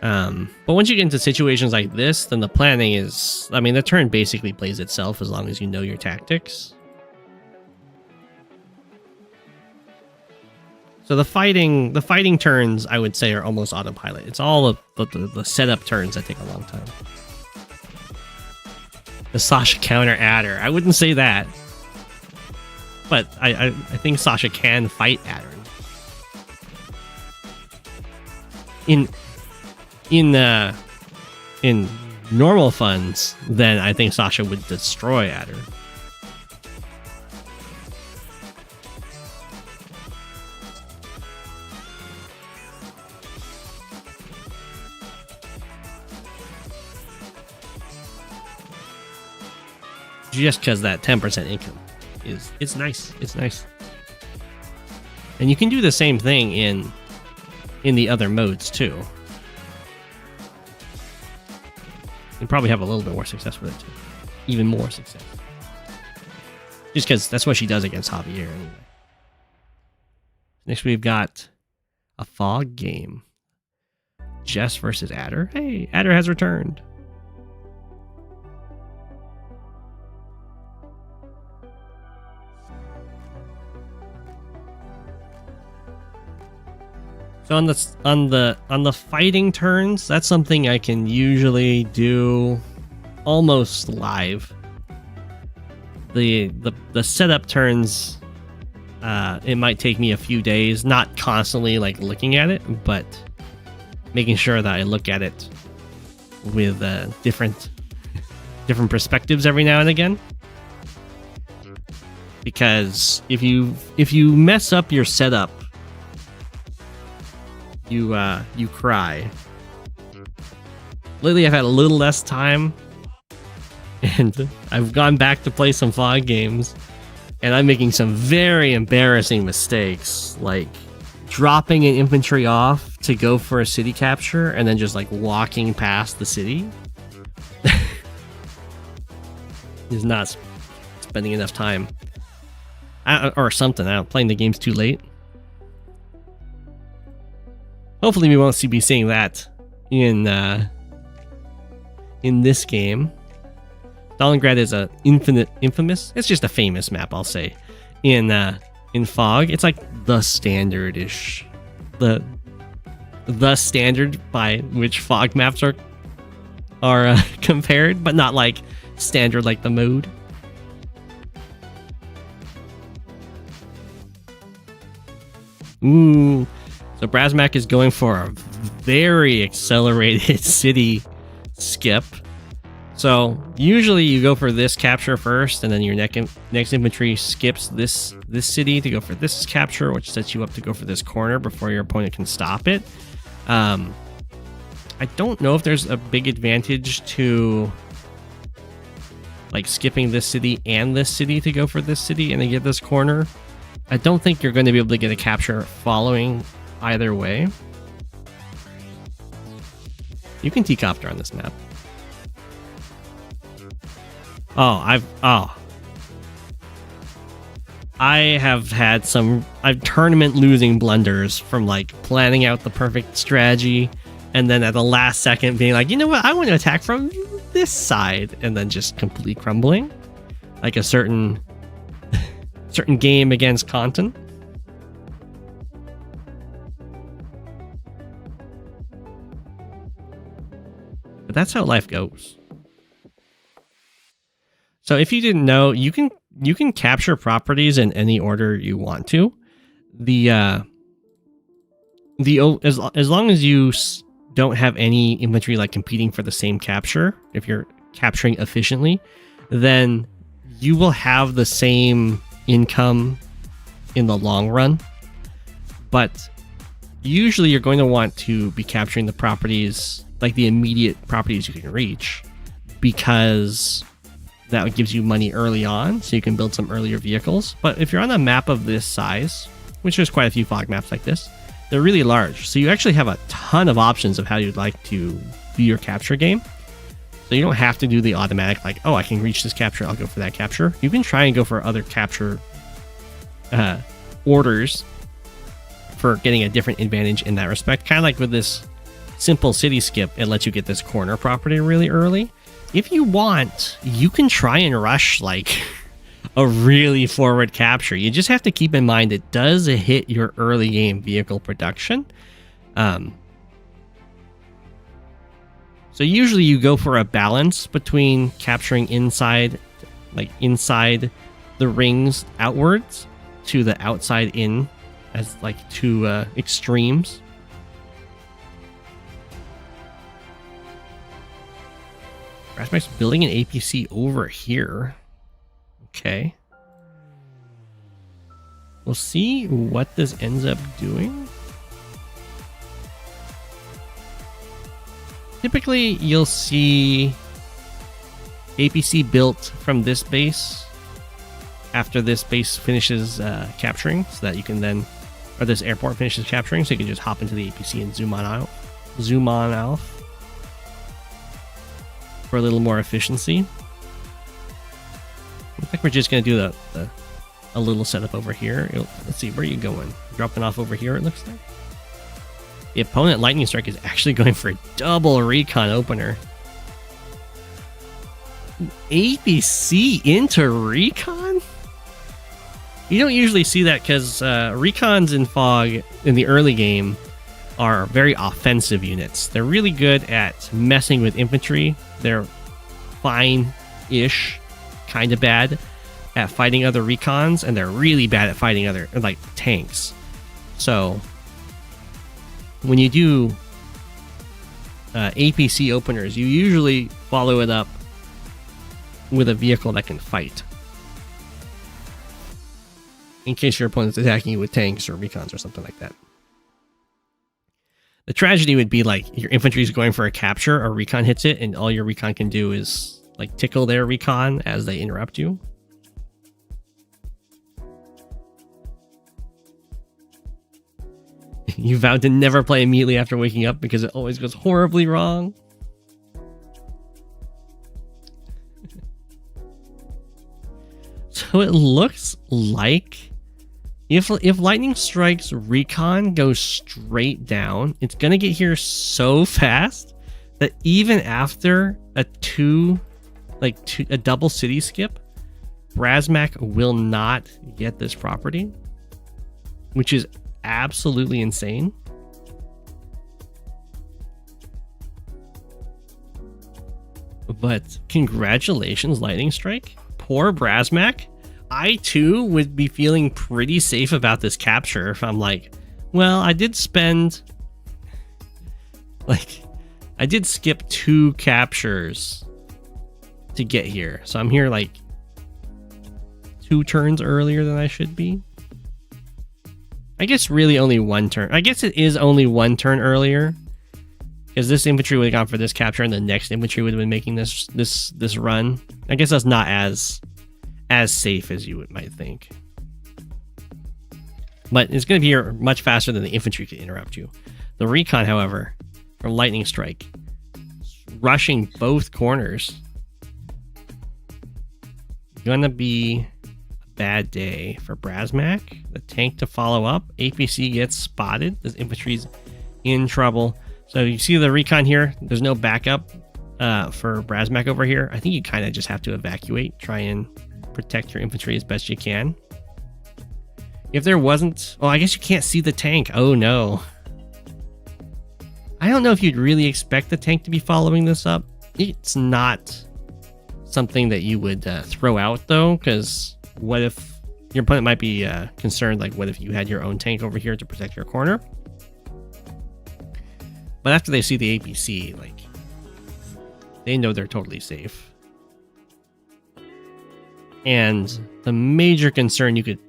But once you get into situations like this, then the planning is... I mean, the turn basically plays itself as long as you know your tactics. So the fighting turns, I would say, are almost autopilot. It's all the setup turns that take a long time. The Sasha counter Adder. I wouldn't say that. But I think Sasha can fight Adder. In normal funds, then I think Sasha would destroy Adder. Just because that 10% income it's nice. It's nice. And you can do the same thing in the other modes too. You probably have a little bit more success with it too. Even more success. Just because that's what she does against Javier anyway. Next we've got a fog game. Jess versus Adder. Hey, Adder has returned. So on the fighting turns, that's something I can usually do almost live. The setup turns, it might take me a few days, not constantly like looking at it, but making sure that I look at it with different perspectives every now and again. Because if you mess up your setup, you cry. Lately I've had a little less time, and I've gone back to play some fog games, and I'm making some very embarrassing mistakes, like dropping an infantry off to go for a city capture and then just like walking past the city. Is not spending enough time. Or something. I don't playing the games too late. Hopefully we won't be seeing that in this game. Stalingrad is a infamous. It's just a famous map, I'll say. In Fog, it's like the standard-ish, the standard by which Fog maps are compared, but not like standard like the mode. Ooh. So brasmak is going for a very accelerated city skip. So usually you go for this capture first, and then your next infantry skips this city to go for this capture, which sets you up to go for this corner before your opponent can stop it. I don't know if there's a big advantage to like skipping this city and this city to go for this city and then get this corner. I don't think you're going to be able to get a capture following either way. You can T-copter on this map. I have had some tournament losing blunders from like planning out the perfect strategy and then at the last second being like, you know what, I want to attack from this side, and then just completely crumbling, like a certain game against Content. But that's how life goes. So if you didn't know, you can capture properties in any order you want to. As long as you don't have any infantry like competing for the same capture, if you're capturing efficiently, then you will have the same income in the long run. But usually you're going to want to be capturing the properties, like the immediate properties you can reach, because that gives you money early on, so you can build some earlier vehicles. But if you're on a map of this size, which there's quite a few fog maps like this, they're really large. So you actually have a ton of options of how you'd like to do your capture game. So you don't have to do the automatic, like, oh, I can reach this capture, I'll go for that capture. You can try and go for other capture orders for getting a different advantage in that respect. Kind of like with this simple city skip, it lets you get this corner property really early. If you want, you can try and rush like a really forward capture. You just have to keep in mind it does hit your early game vehicle production. So usually you go for a balance between capturing inside the rings outwards to the outside in as like two extremes. Brasmak's building an APC over here. Okay. We'll see what this ends up doing. Typically, you'll see APC built from this base after this base finishes capturing, so that you can then, or this airport finishes capturing, so you can just hop into the APC and zoom on out for a little more efficiency. Looks like we're just going to do a little setup over here. Let's see, where are you going? Dropping off over here, it looks like. The opponent Lightning Strike is actually going for a double recon opener. APC into recon? You don't usually see that because recons in Fog in the early game are very offensive units. They're really good at messing with infantry. They're fine-ish, kind of bad at fighting other recons, and they're really bad at fighting other, like, tanks. So when you do APC openers, you usually follow it up with a vehicle that can fight, in case your opponent's attacking you with tanks or recons or something like that. The tragedy would be like your infantry is going for a capture, a recon hits it, and all your recon can do is like tickle their recon as they interrupt you. You vowed to never play immediately after waking up because it always goes horribly wrong. So it looks like if Lightning Strike's recon goes straight down, it's gonna get here so fast that even after a double city skip, brasmak will not get this property, which is absolutely insane. But congratulations, Lightning Strike. Poor brasmak. I too would be feeling pretty safe about this capture if I'm like, well, I did skip 2 captures to get here. So I'm here like 2 turns earlier than I should be. I guess really only 1 turn. I guess it is only 1 turn earlier, because this infantry would have gone for this capture, and the next infantry would have been making this run. I guess that's not as safe as you might think. But it's going to be here much faster than the infantry could interrupt you. The recon, however, from Lightning Strike, rushing both corners. Gonna be a bad day for brasmak. The tank to follow up. APC gets spotted. This infantry's in trouble. So you see the recon here. There's no backup for brasmak over here. I think you kind of just have to evacuate. Try and protect your infantry as best you can. If there wasn't... Well, I guess you can't see the tank. Oh, no. I don't know if you'd really expect the tank to be following this up. It's not something that you would throw out, though, because what if your opponent might be concerned, like, what if you had your own tank over here to protect your corner? But after they see the APC, like, they know they're totally safe. And the major concern you could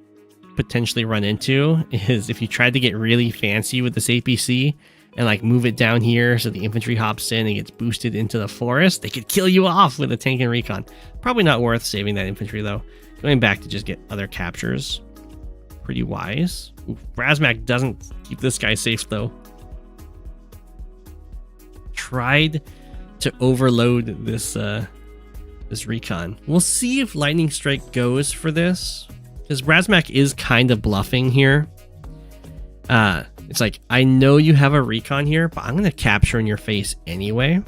potentially run into is if you tried to get really fancy with this APC and like move it down here so the infantry hops in and gets boosted into the forest, they could kill you off with a tank and recon. Probably not worth saving that infantry though. Going back to just get other captures. Pretty wise. Ooh, brasmak doesn't keep this guy safe though. Tried to overload this this recon. We'll see if Lightning Strike goes for this, because brasmak is kind of bluffing here. It's like, I know you have a recon here, but I'm going to capture in your face anyway.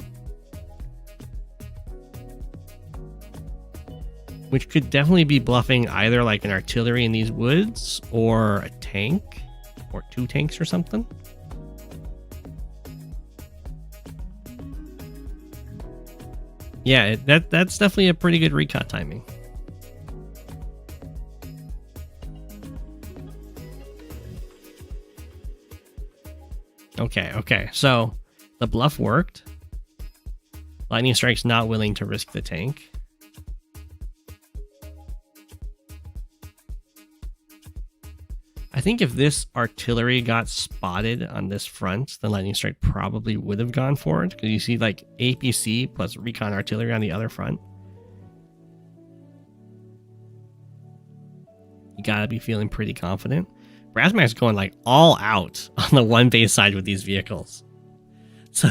Which could definitely be bluffing either like an artillery in these woods or a tank or 2 tanks or something. Yeah, that's definitely a pretty good recon timing. Okay, so the bluff worked. Lightning Strike's not willing to risk the tank. I think if this artillery got spotted on this front, then Lightning Strike probably would have gone for it, because you see like APC plus recon artillery on the other front. You gotta be feeling pretty confident. brasmak's going like all out on the 1 base side with these vehicles. So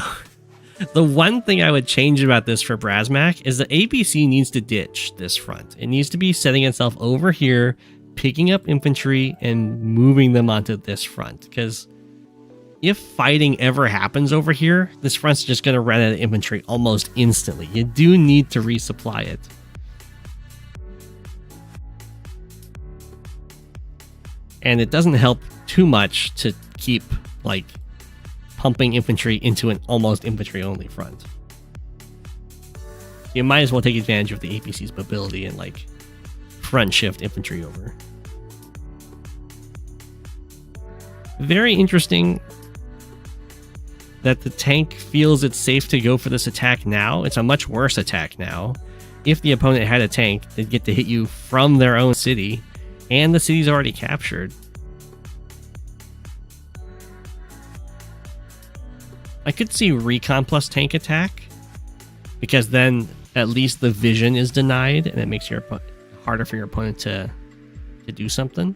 the one thing I would change about this for brasmak is the APC needs to ditch this front. It needs to be setting itself over here, picking up infantry and moving them onto this front, because if fighting ever happens over here, this front's just going to run out of infantry almost instantly. You do need to resupply it. And it doesn't help too much to keep like pumping infantry into an almost infantry only front. You might as well take advantage of the APC's mobility and like front shift infantry over. Very interesting that the tank feels it's safe to go for this attack now. It's a much worse attack now. If the opponent had a tank, they'd get to hit you from their own city, and the city's already captured. I could see recon plus tank attack, because then at least the vision is denied and it makes your harder for your opponent to do something.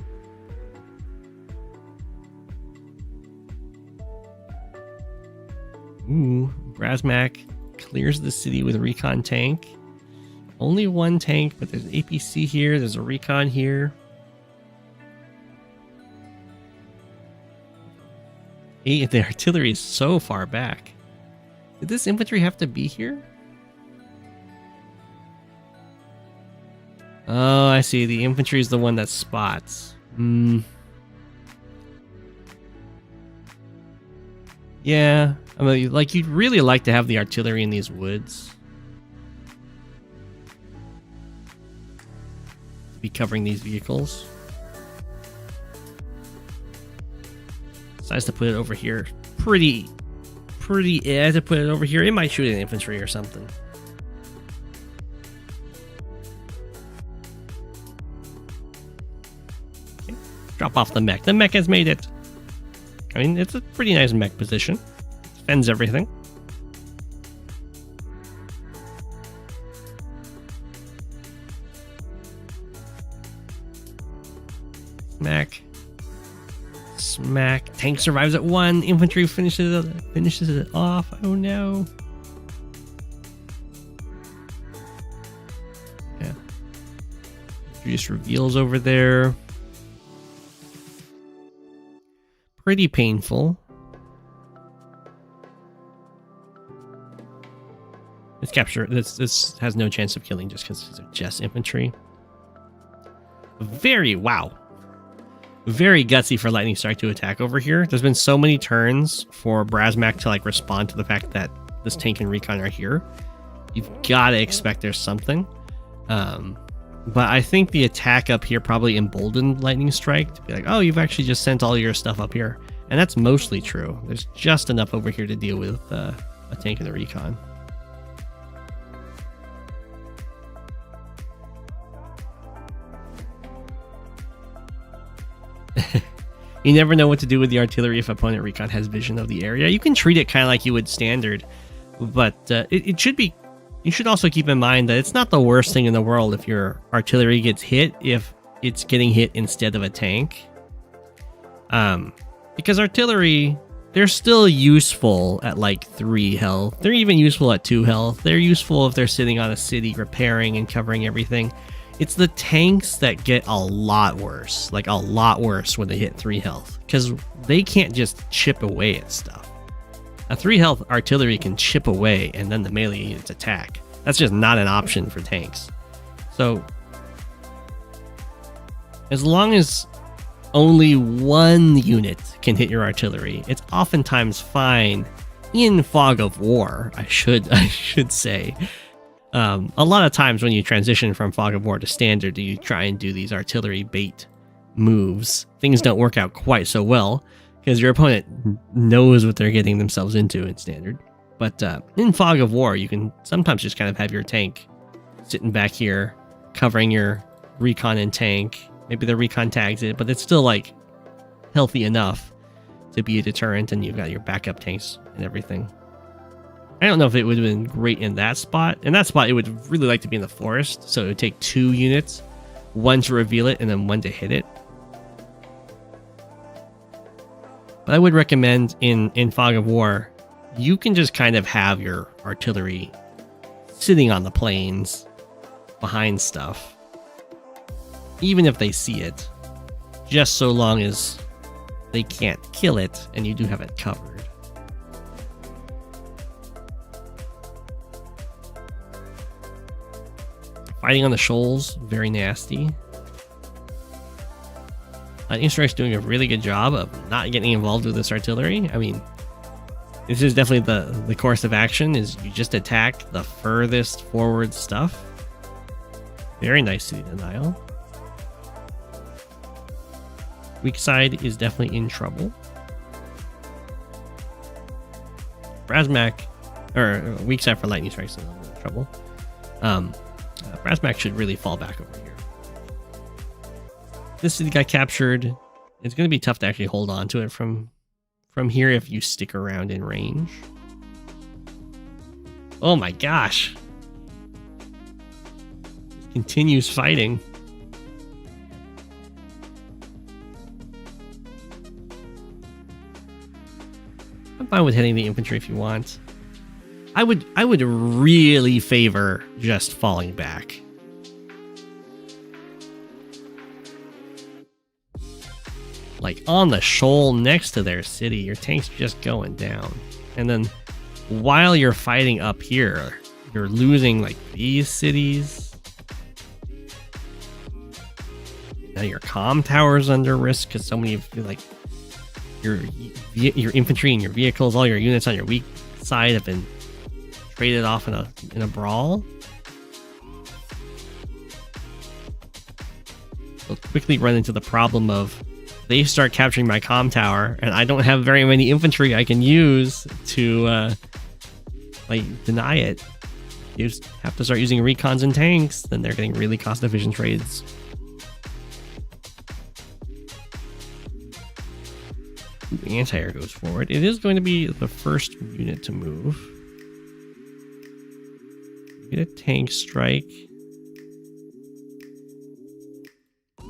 Ooh, brasmak clears the city with a recon tank. Only 1 tank, but there's APC here, there's a recon here. The artillery is so far back. Did this infantry have to be here? Oh, I see. The infantry is the one that spots. Yeah. I mean, like, you'd really like to have the artillery in these woods. To be covering these vehicles. Decides to put it over here. Pretty to put it over here. It might shoot an infantry or something. Drop off the mech. The mech has made it. I mean, it's a pretty nice mech position. Defends everything. Smack. Smack. Tank survives at 1. Infantry finishes it off. Oh no. Yeah. Just reveals over there. Pretty painful. This capture, this has no chance of killing just because it's a Jess infantry. Wow. Very gutsy for Lightning Strike to attack over here. There's been so many turns for brasmak to like respond to the fact that this tank and recon are here. You've got to expect there's something. But I think the attack up here probably emboldened Lightning Strike to be like, oh, you've actually just sent all your stuff up here. And that's mostly true. There's just enough over here to deal with a tank and a recon. You never know what to do with the artillery if opponent recon has vision of the area. You can treat it kind of like you would standard, but it should be. You should also keep in mind that it's not the worst thing in the world if your artillery gets hit if it's getting hit instead of a tank. Because artillery, they're still useful at like 3 health. They're even useful at 2 health. They're useful if they're sitting on a city repairing and covering everything. It's the tanks that get a lot worse, like a lot worse when they hit 3 health, because they can't just chip away at stuff. A 3 health artillery can chip away and then the melee units attack. That's just not an option for tanks. So, as long as only 1 unit can hit your artillery, it's oftentimes fine in Fog of War, I should say. A lot of times when you transition from Fog of War to Standard, you try and do these artillery bait moves. Things don't work out quite so well because your opponent knows what they're getting themselves into in Standard. But in Fog of War, you can sometimes just kind of have your tank sitting back here, covering your recon and tank. Maybe the recon tags it, but it's still like healthy enough to be a deterrent, and you've got your backup tanks and everything. I don't know if it would have been great in that spot. In that spot, it would really like to be in the forest, so it would take 2 units, 1 to reveal it and then 1 to hit it. But I would recommend in Fog of War, you can just kind of have your artillery sitting on the plains behind stuff, even if they see it, just so long as they can't kill it and you do have it covered. Fighting on the shoals, very nasty. Lightning Strike's doing a really good job of not getting involved with this artillery. I mean, this is definitely the course of action, is you just attack the furthest forward stuff. Very nice city denial. Weak side is definitely in trouble. Brasmak, or weak side for Lightning Strike's in a little bit of trouble. Brasmak should really fall back over here. This city got captured. It's going to be tough to actually hold on to it from here if you stick around in range. Oh my gosh. It continues fighting. I'm fine with hitting the infantry if you want. I would really favor just falling back. Like on the shoal next to their city, your tank's just going down. And then while you're fighting up here, you're losing like these cities. Now your comm tower's under risk because so many of you, like your infantry and your vehicles, all your units on your weak side have been traded off in a brawl. We'll quickly run into the problem of they start capturing my comm tower, and I don't have very many infantry I can use to like deny it. You just have to start using recons and tanks, then they're getting really cost efficient trades. anti-air goes forward. It is going to be the first unit to move. Get a tank strike.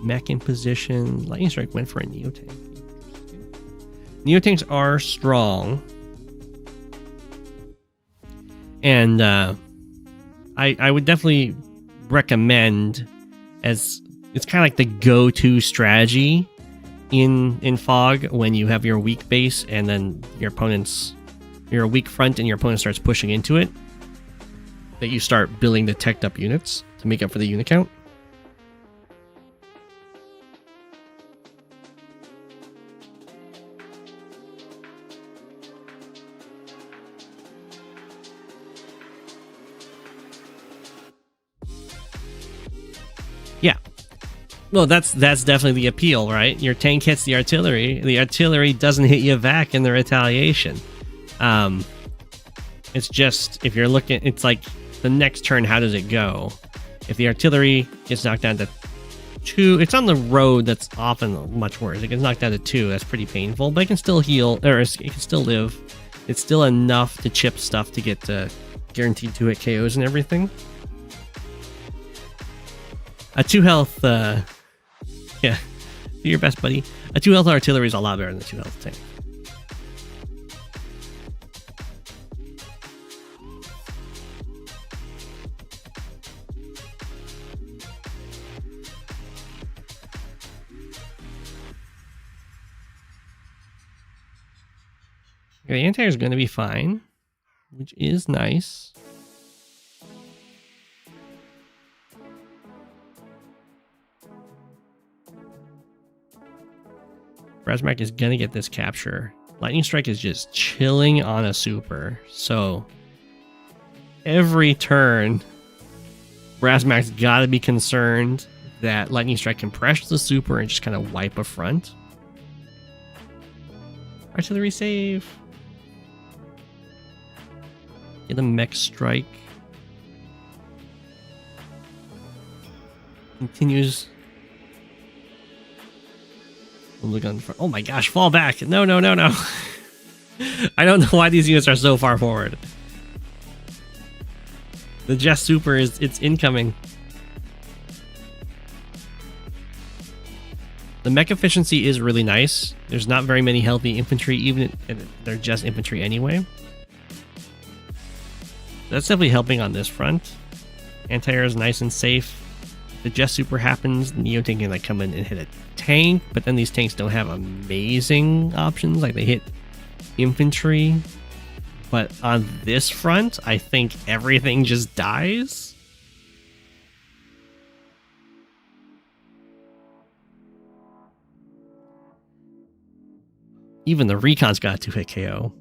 Mech in position. Lightning strike went for a neo-tank. Neo-tanks are strong. And I would definitely recommend, as it's kind of like the go-to strategy in Fog when you have your weak base and then your weak front and your opponent starts pushing into it, that you start building the teched up units to make up for the unit count. Yeah. Well, that's definitely the appeal, right? Your tank hits the artillery doesn't hit you back in the retaliation. It's just, if you're looking, it's like the next turn, how does it go? If the artillery gets knocked down to 2, it's on the road, that's often much worse. It gets knocked down to 2, that's pretty painful, but it can still heal, or it can still live. It's still enough to chip stuff to get guaranteed 2-hit KOs and everything. A 2 health, yeah, do your best, buddy. A 2 health artillery is a lot better than a 2 health tank. The anti-air is going to be fine, which is nice. Brasmak is going to get this capture. Lightning Strike is just chilling on a super. So every turn, Brasmak's got to be concerned that Lightning Strike can pressure the super and just kind of wipe a front. Artillery save. Get a mech strike. Continues. Look on the front. Oh my gosh, fall back. No, no, no, no. I don't know why these units are so far forward. The Jess super it's incoming. The mech efficiency is really nice. There's not very many healthy infantry, even if they're just infantry anyway. That's definitely helping on this front. Anti-air is nice and safe. The Jess super happens, Neo tank can like come in and hit a tank, but then these tanks don't have amazing options. Like they hit infantry, but on this front, I think everything just dies. Even the recon's got a 2-hit KO.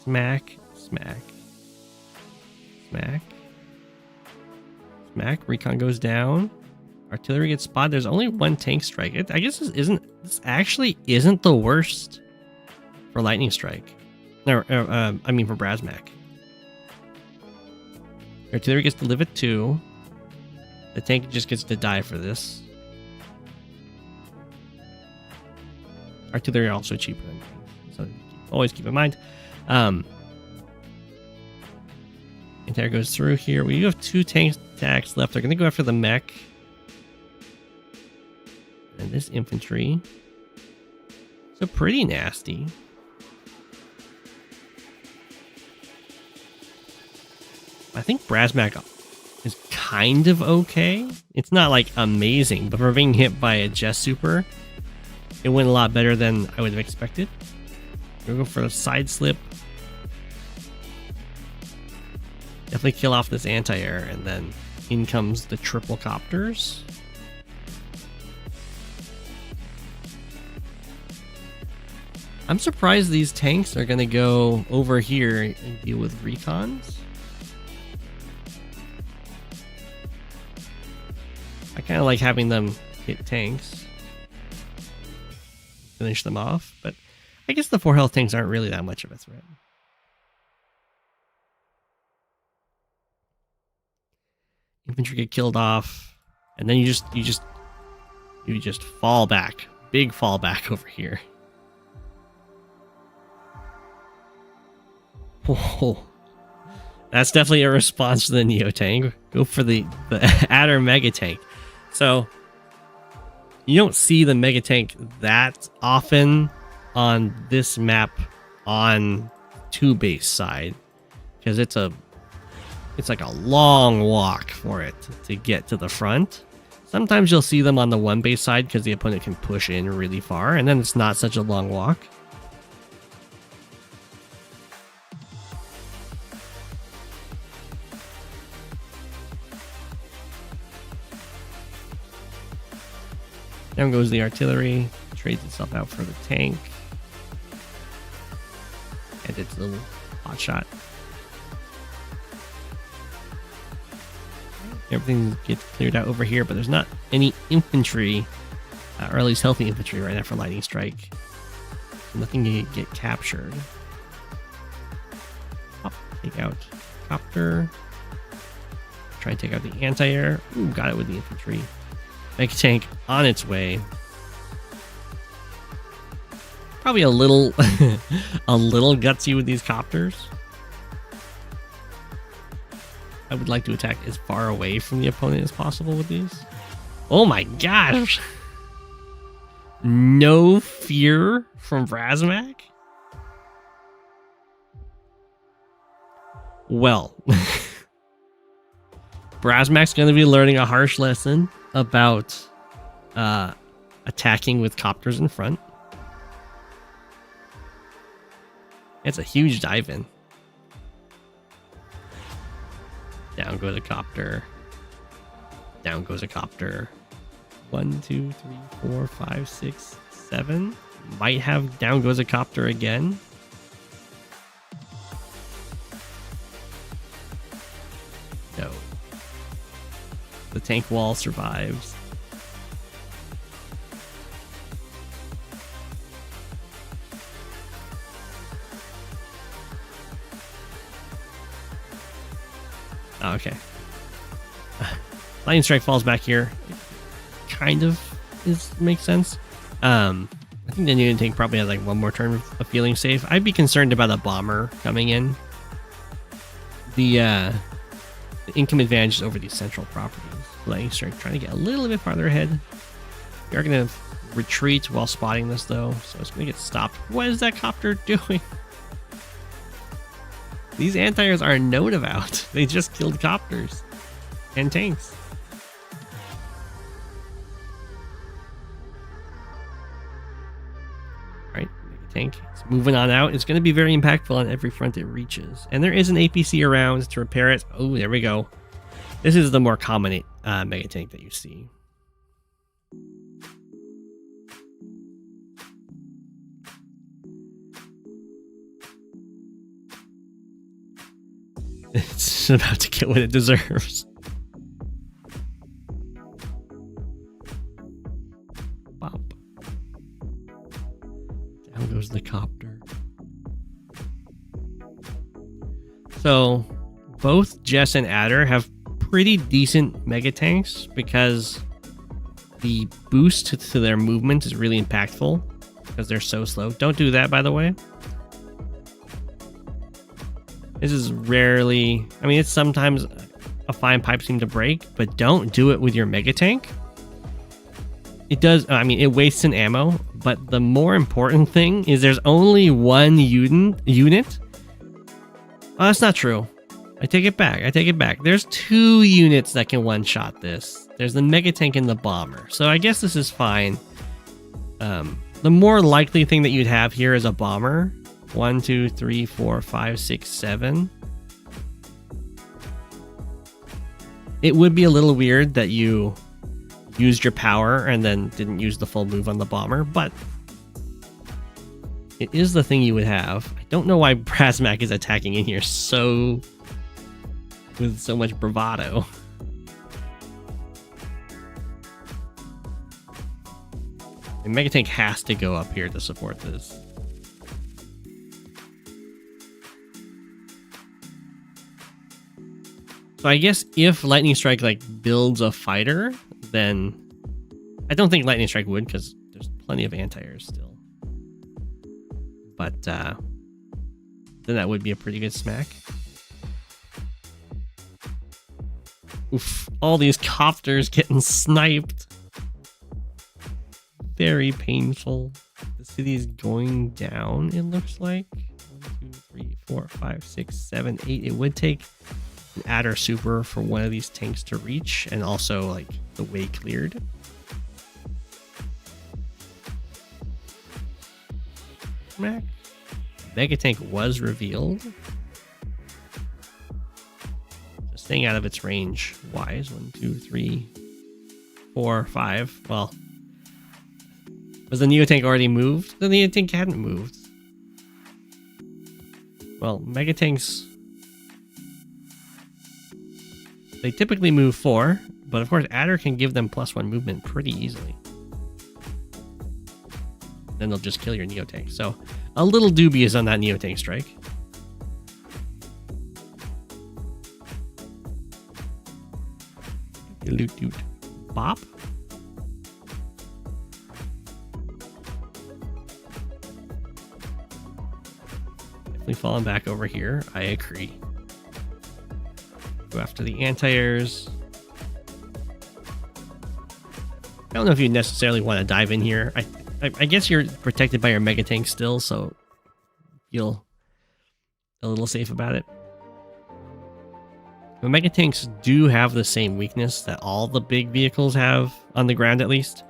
Smack, smack, smack, smack. Recon goes down. Artillery gets spotted. There's only one tank strike. I guess this actually isn't the worst for Lightning Strike. I mean for Brasmak. Artillery gets to live at 2. The tank just gets to die for this. Artillery are also cheaper than tanks, so always keep in mind. Anti-air goes through here. We have 2 tank attacks left. They're going to go after the mech. And this infantry. So pretty nasty. I think Brasmak is kind of okay. It's not like amazing, but for being hit by a Jess super, it went a lot better than I would have expected. We'll go for a side slip. Definitely kill off this anti-air, and then in comes the triple copters. I'm surprised these tanks are going to go over here and deal with recons. I kind of like having them hit tanks. Finish them off, but I guess the 4 health tanks aren't really that much of a threat. Infantry get killed off, and then you just you just fall back. Big fall back over here. Whoa. That's definitely a response to the Neo tank. Go for the Adder Mega Tank. So you don't see the Mega Tank that often on this map on 2 base side, because it's like a long walk for it to get to the front. Sometimes you'll see them on the 1 base side because the opponent can push in really far, and then it's not such a long walk. Down goes the artillery, trades itself out for the tank. And its little hot shot. Everything gets cleared out over here, but there's not any infantry, or at least healthy infantry right now for Lightning Strike. Nothing can get captured. Pop, take out copter. Try and take out the anti-air. Ooh, got it with the infantry. Mega tank on its way. Probably a little a little gutsy with these copters. I would like to attack as far away from the opponent as possible with these. Oh my gosh! No fear from brasmak? Well, brasmak's going to be learning a harsh lesson about attacking with copters in front. It's a huge dive in. Down goes a copter. Down goes a copter. 1, 2, 3, 4, 5, 6, 7. Might have down goes a copter again. No. The tank wall survives. Oh, okay. Lightning Strike falls back here. Kind of makes sense. I think the Newton tank probably has like 1 more turn of feeling safe. I'd be concerned about a bomber coming in. The income advantage over these central properties. Lightning Strike trying to get a little bit farther ahead. We are going to retreat while spotting this though, so it's going to get stopped. What is that copter doing? These anti-airs are known about. They just killed copters and tanks. Alright, tank. It's moving on out. It's going to be very impactful on every front it reaches. And there is an APC around to repair it. Oh, there we go. This is the more common mega tank that you see. It's about to get what it deserves. Bop. Down goes the copter. So, both Jess and Adder have pretty decent mega tanks because the boost to their movement is really impactful because they're so slow. Don't do that, by the way. This is rarely, I mean, it's sometimes a fine pipe seam to break, but don't do it with your mega tank. It does, I mean, it wastes an ammo, but the more important thing is there's only 1 unit. Oh, that's not true. I take it back. There's 2 units that can one-shot this. There's the mega tank and the bomber. So I guess this is fine. The more likely thing that you'd have here is a bomber. 1, 2, 3, 4, 5, 6, 7. It would be a little weird that you used your power and then didn't use the full move on the bomber, but it is the thing you would have. I don't know why brasmak is attacking in here with so much bravado. The mega tank has to go up here to support this. So I guess if Lightning Strike like builds a fighter, then I don't think Lightning Strike would, because there's plenty of anti-airs still. But then that would be a pretty good smack. Oof, all these copters getting sniped. Very painful. The city is going down, it looks like. 1, 2, 3, 4, 5, 6, 7, 8. It would take an adder super for one of these tanks to reach, and also like the way cleared. Smack. Mega tank was revealed. Just staying out of its range wise. 1, 2, 3, 4, 5. Well, was the Neo tank already moved? The Neo tank hadn't moved. Well, Mega tanks, they typically move 4, but of course adder can give them +1 movement pretty easily. Then they'll just kill your Neo tank. So a little dubious on that Neo tank strike. Loot doot bop. Definitely falling back over here. I agree. Go after the anti-airs. I don't know if you necessarily want to dive in here. I guess you're protected by your Mega tank still, so feel a little safe about it. The Mega tanks do have the same weakness that all the big vehicles have on the ground, at least,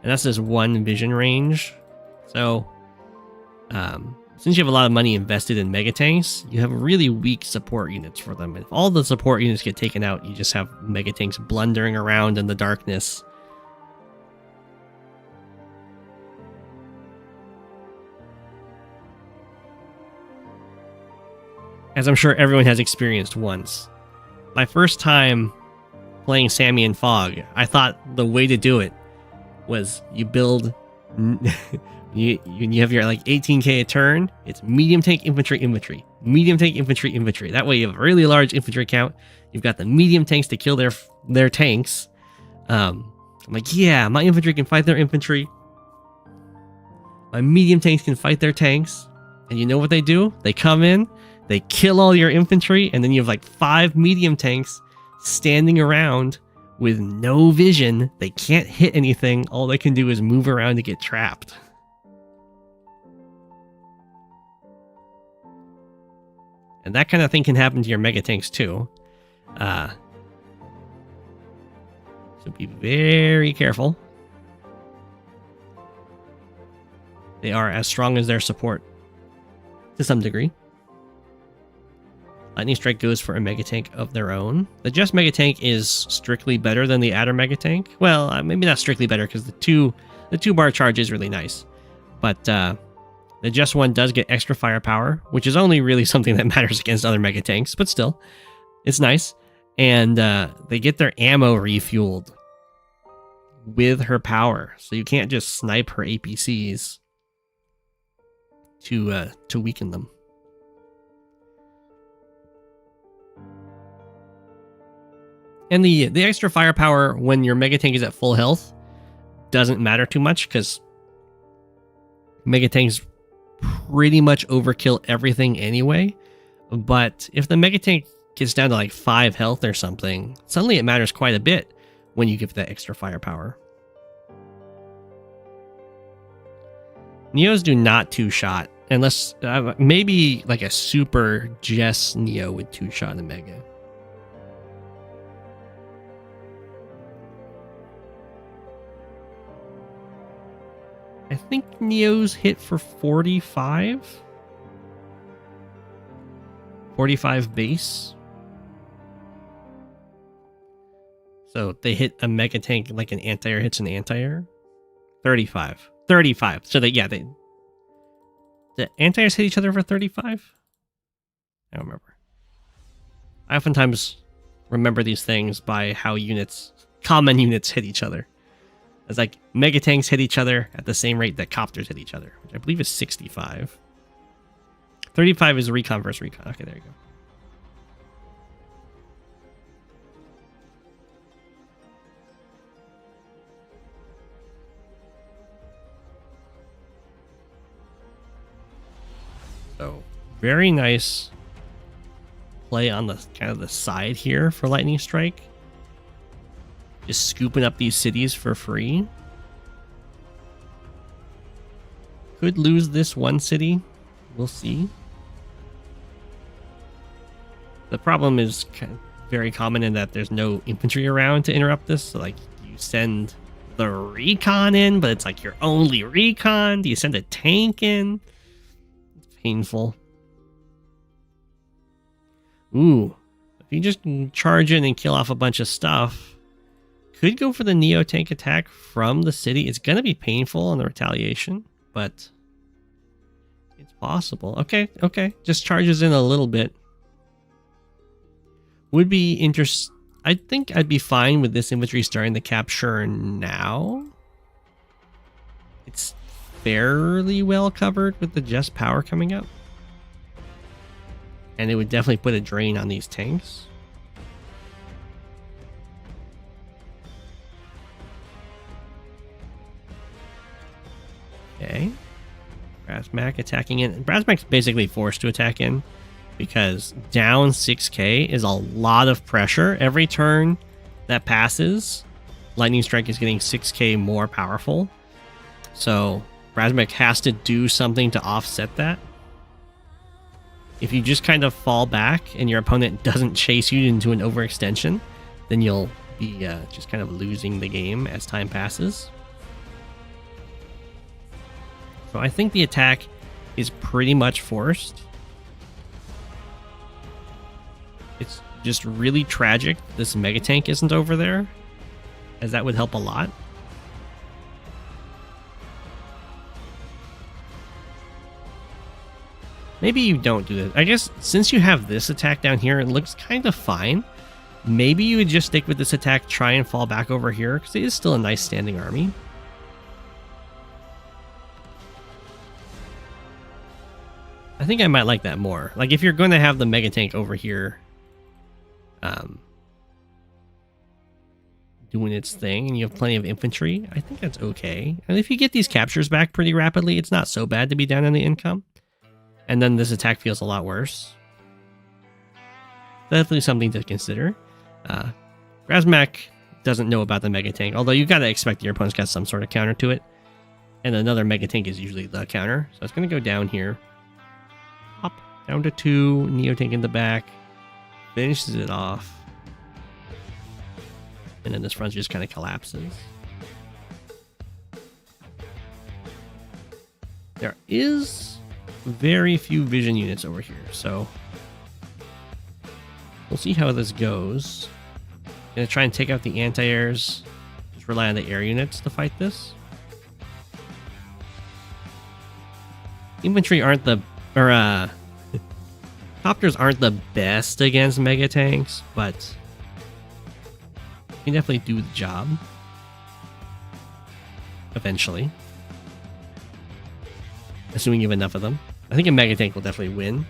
and that's this 1 vision range. So, since you have a lot of money invested in Mega tanks, you have really weak support units for them. If all the support units get taken out, you just have Mega tanks blundering around in the darkness. As I'm sure everyone has experienced once. My first time playing Sami and Fog, I thought the way to do it was you build... you have your like 18k a turn. It's medium tank infantry, medium tank infantry. That way you have a really large infantry count. You've got the medium tanks to kill their tanks. I'm like, yeah, my infantry can fight their infantry. My medium tanks can fight their tanks. And you know what they do? They come in, they kill all your infantry, and then you have like 5 medium tanks standing around with no vision. They can't hit anything. All they can do is move around to get trapped. And that kind of thing can happen to your Mega tanks too. So be very careful. They are as strong as their support to some degree. Lightning Strike goes for a Mega tank of their own. The Jess Mega tank is strictly better than the Adder Mega tank. Well, maybe not strictly better, because the two bar charge is really nice. But the Jess one does get extra firepower, which is only really something that matters against other Mega tanks, but still, it's nice. And they get their ammo refueled with her power, so you can't just snipe her APCs to weaken them. And the extra firepower when your Mega tank is at full health doesn't matter too much, because Mega tanks pretty much overkill everything anyway. But if the Mega tank gets down to like 5 health or something, suddenly it matters quite a bit when you give that extra firepower. Neos do not 2-shot, unless maybe like a super Jess Neo would 2-shot a Mega. I think Neos hit for 45? 45 base. So they hit a Mega tank like an anti-air hits an anti-air. 35. 35. So the anti-airs hit each other for 35? I don't remember. I oftentimes remember these things by how common units hit each other. It's like Mega tanks hit each other at the same rate that copters hit each other, which I believe is 65. 35 is recon versus recon. Okay, there you go. So very nice play on the kind of the side here for Lightning Strike. Just scooping up these cities for free. Could lose this one city. We'll see. The problem is kind of very common in that there's no infantry around to interrupt this. So like you send the recon in, but it's like your only recon. Do you send a tank in? It's painful. Ooh. If you just charge in and kill off a bunch of stuff, could go for the Neo tank attack from the city. It's going to be painful on the retaliation, but it's possible. Okay, okay. Just charges in a little bit. Would be interesting. I think I'd be fine with this infantry starting the capture now. It's fairly well covered with the Jess power coming up. And it would definitely put a drain on these tanks. Okay. Brasmak attacking in. Brasmak's basically forced to attack in because down 6k is a lot of pressure. Every turn that passes, Lightning Strike is getting 6k more powerful. So Brasmak has to do something to offset that. If you just kind of fall back and your opponent doesn't chase you into an overextension, then you'll be just kind of losing the game as time passes. So I think the attack is pretty much forced. It's just really tragic this mega tank isn't over there, as that would help a lot. Maybe you don't do this. I guess since you have this attack down here, it looks kind of fine. Maybe you would just stick with this attack, try and fall back over here, because it is still a nice standing army. I think I might like that more. Like if you're going to have the mega tank over here doing its thing and you have plenty of infantry, I think that's okay. And if you get these captures back pretty rapidly, it's not so bad to be down on the income. And then this attack feels a lot worse. Definitely something to consider. Brasmak doesn't know about the mega tank, although you gotta expect your opponent's got some sort of counter to it. And another mega tank is usually the counter. So it's gonna go down here. Hop down to 2, Neo tank in the back. Finishes it off. And then this front just kind of collapses. There is very few vision units over here, so we'll see how this goes. Gonna try and take out the anti-airs. Just rely on the air units to fight this. Infantry aren't the copters aren't the best against mega tanks, but you can definitely do the job eventually, assuming you have enough of them. I think a mega tank will definitely win.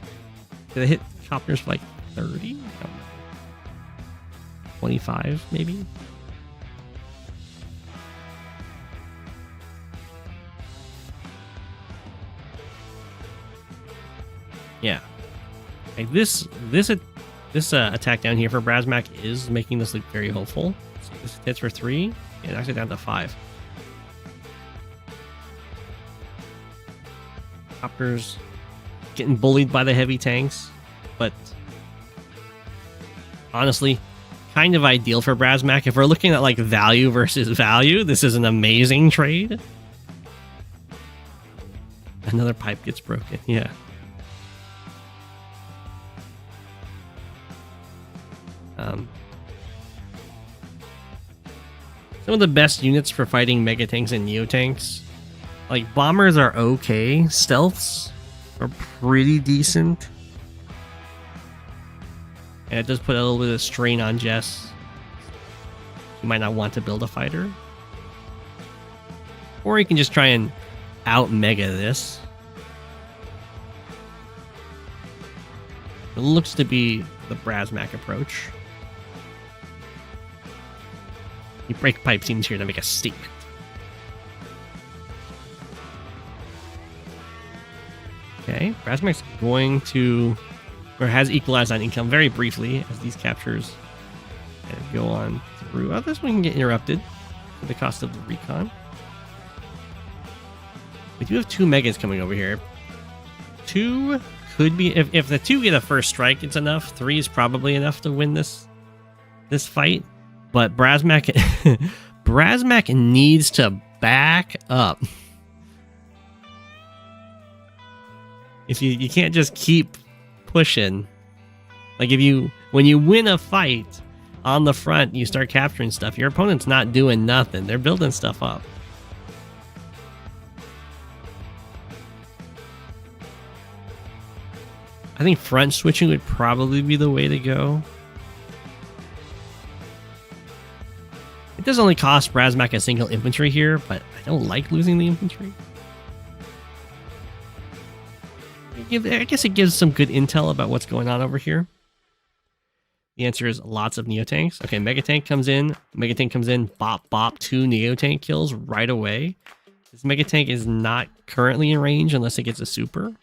Did I hit copters for like 30? I don't know. 25 maybe? Yeah. Like this attack down here for Brasmak is making this look very hopeful. So this hits for 3 and actually down to 5. Copters getting bullied by the heavy tanks, but honestly, kind of ideal for Brasmak. If we're looking at like value versus value, this is an amazing trade. Another pipe gets broken, yeah. Some of the best units for fighting mega tanks and neo tanks, like bombers are okay, stealths are pretty decent, and it does put a little bit of strain on Jess. You might not want to build a fighter, or you can just try and out mega this. It looks to be the Brasmak approach. The break pipe seems here to make a statement. Okay. Okay, brasmak's going to, or has equalized on income very briefly as these captures kind of go on through. Oh, this one can get interrupted at the cost of the recon. We do have 2 megas coming over here. 2 could be, if the 2 get a first strike, it's enough. 3 is probably enough to win this fight. But brasmak, brasmak needs to back up. If you can't just keep pushing. Like when you win a fight on the front, you start capturing stuff. Your opponent's not doing nothing. They're building stuff up. I think front switching would probably be the way to go. It does only cost brasmak a single infantry here, but I don't like losing the infantry. I guess it gives some good intel about what's going on over here. The answer is lots of Neotanks. Okay, Megatank comes in. Megatank comes in. Bop, bop. 2 Neotank kills right away. This Megatank is not currently in range unless it gets a super.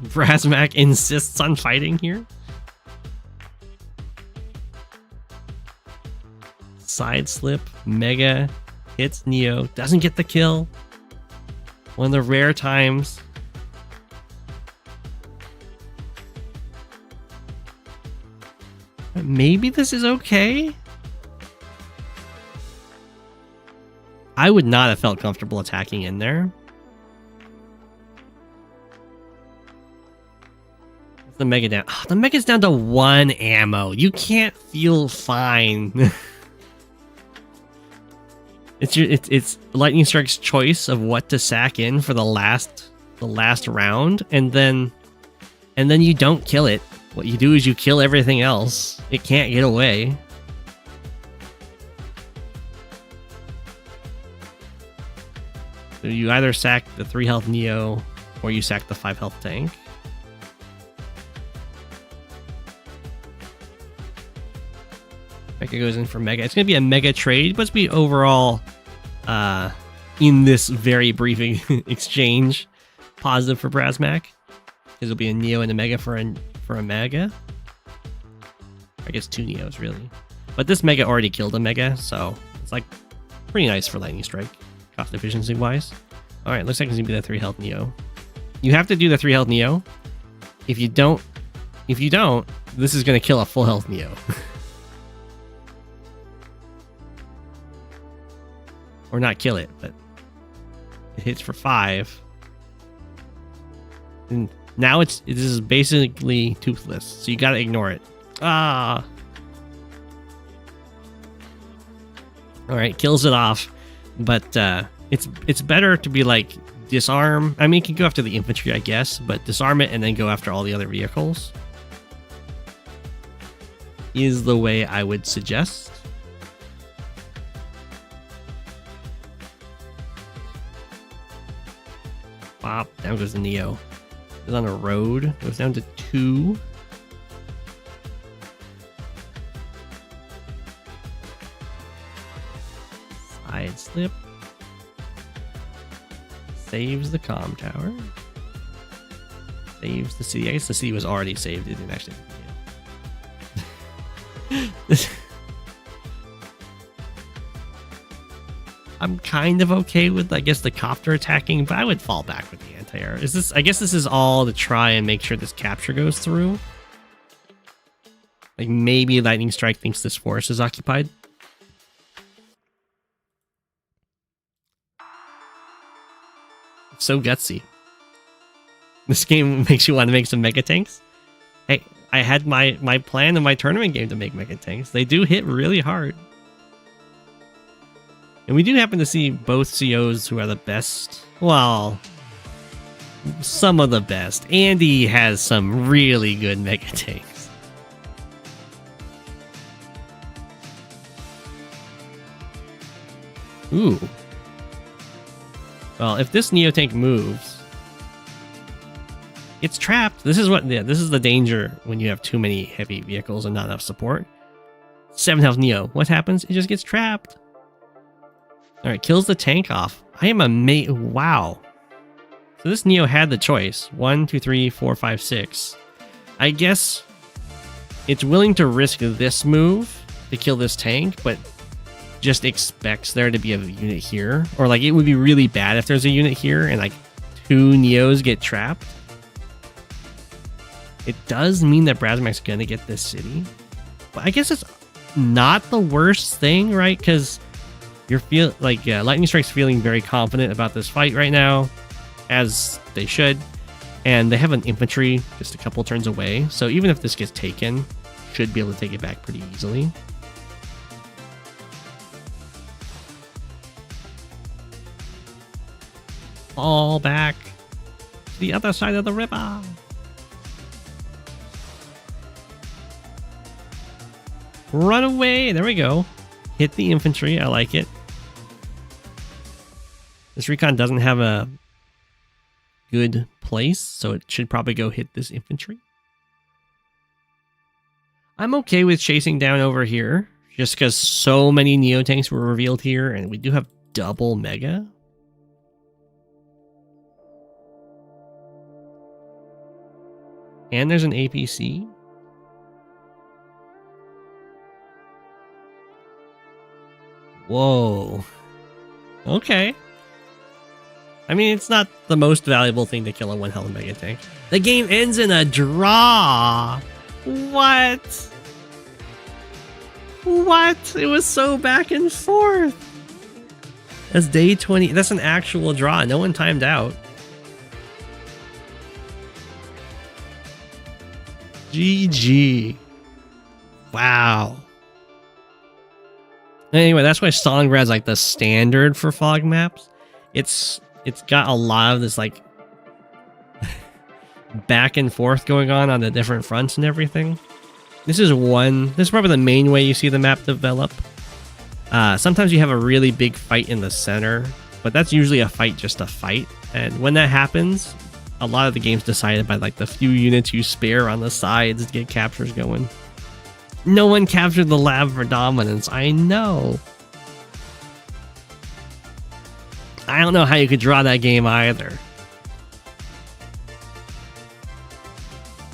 brasmak insists on fighting here. Side slip. Mega hits Neo. Doesn't get the kill. One of the rare times. Maybe this is okay? I would not have felt comfortable attacking in there. The Mega down. Oh, the Mega's down to 1 ammo. You can't feel fine. It's Lightning Strike's choice of what to sack in for the last round, and then you don't kill it. What you do is you kill everything else. It can't get away. So you either sack the 3 health Neo or you sack the 5 health tank. Mega goes in for Mega. It's going to be a Mega trade, but it's going to be overall, in this very brief exchange, positive for brasmak. Because it'll be a Neo and a Mega for a Mega. I guess 2 Neos, really. But this Mega already killed a Mega, so it's like pretty nice for Lightning Strike, cost efficiency wise. Alright, looks like it's going to be the 3 health Neo. You have to do the 3 health Neo. If you don't, this is going to kill a full health Neo. Or not kill it, but it hits for 5. And now this is basically toothless, so you gotta ignore it. Ah. Alright, kills it off. But it's better to be like disarm. I mean, you can go after the infantry, I guess, but disarm it and then go after all the other vehicles is the way I would suggest. Bop, down goes the Neo. It's on a road. Goes down to 2. Side slip. Saves the comm tower. Saves the city. I guess the city was already saved. It didn't actually. Yeah. I'm kind of okay with, I guess, the copter attacking, but I would fall back with the anti-air. I guess this is all to try and make sure this capture goes through. Like, maybe Lightning Strike thinks this forest is occupied. It's so gutsy. This game makes you want to make some Mega Tanks. Hey, I had my plan in my tournament game to make Mega Tanks. They do hit really hard. And we do happen to see both COs who are the best. Well, some of the best. Andy has some really good Mega Tanks. Ooh. Well, if this Neotank moves, it's trapped. This is the danger when you have too many heavy vehicles and not enough support. 7 health Neo. What happens? It just gets trapped. Alright, kills the tank off. I am wow. So this Neo had the choice. 1, 2, 3, 4, 5, 6. I guess it's willing to risk this move to kill this tank, but just expects there to be a unit here. Or like it would be really bad if there's a unit here and like 2 Neos get trapped. It does mean that brasmak's gonna get this city. But I guess it's not the worst thing, right? Because you're Lightning Strike's feeling very confident about this fight right now, as they should. And they have an infantry just a couple turns away. So even if this gets taken, should be able to take it back pretty easily. Fall back to the other side of the river. Run away. There we go. Hit the infantry. I like it. This recon doesn't have a good place, so it should probably go hit this infantry. I'm okay with chasing down over here, just because so many Neo tanks were revealed here, and we do have double mega. And there's an APC. Whoa. Okay. I mean, it's not the most valuable thing to kill a 1 health mega tank. The game ends in a draw. What? What? It was so back and forth. That's day 20. That's an actual draw. No one timed out. GG. Wow. Anyway, that's why Stalingrad's like the standard for fog maps. It's got a lot of this like back and forth going on the different fronts and everything. This is probably the main way you see the map develop. Sometimes you have a really big fight in the center, but that's usually a fight just a fight. And when that happens, a lot of the game's decided by like the few units you spare on the sides to get captures going. No one captured the lab for dominance. I know. I don't know how you could draw that game either.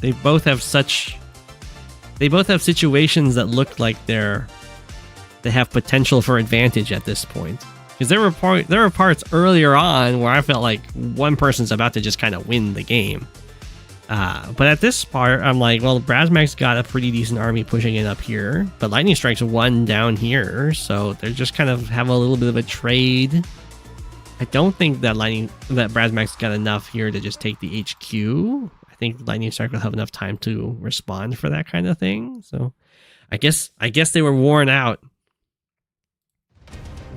They both have situations that look like they have potential for advantage at this point. Because there were parts earlier on where I felt like one person's about to just kind of win the game. But at this part, I'm like, well, brasmak's got a pretty decent army pushing it up here, but Lightning Strike's 1 down here, so they're just kind of have a little bit of a trade. I don't think that brasmak's got enough here to just take the HQ. I think Lightning Strike will have enough time to respond for that kind of thing. So I guess they were worn out.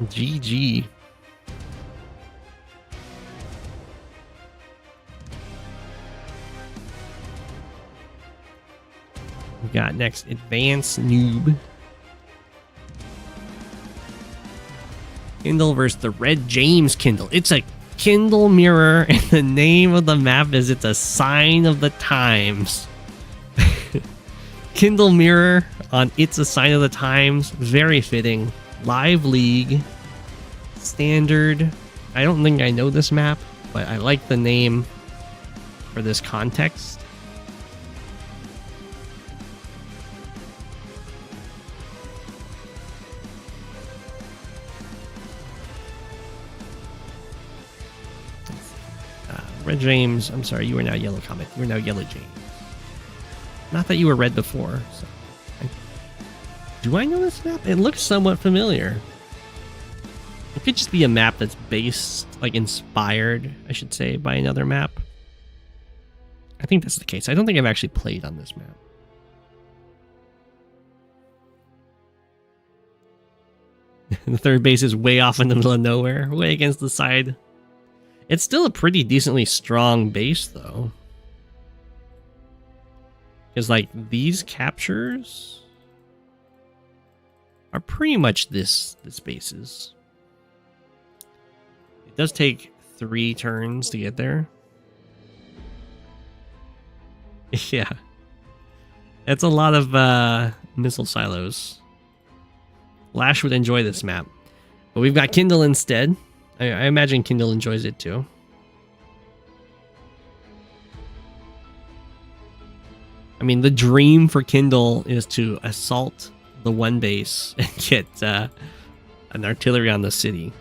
GG. We got next AdvanceNoob. Kindle versus the Red James Kindle. It's a Kindle mirror, and the name of the map is It's a Sign of the Times. Kindle mirror on It's a Sign of the Times. Very fitting. Live League. Standard. I don't think I know this map, but I like the name for this context. Red James, I'm sorry, you are now Yellow Comet. You are now Yellow James. Not that you were red before. So. Do I know this map? It looks somewhat familiar. It could just be a map that's based, like inspired, I should say, by another map. I think that's the case. I don't think I've actually played on this map. The third base is way off in the middle of nowhere, way against the side. It's still a pretty decently strong base, though. Because, like, these captures are pretty much this base's. It does take 3 turns to get there. Yeah. It's a lot of missile silos. Lash would enjoy this map. But we've got Kindle instead. I imagine Kindle enjoys it too. I mean, the dream for Kindle is to assault the one base and get an artillery on the city.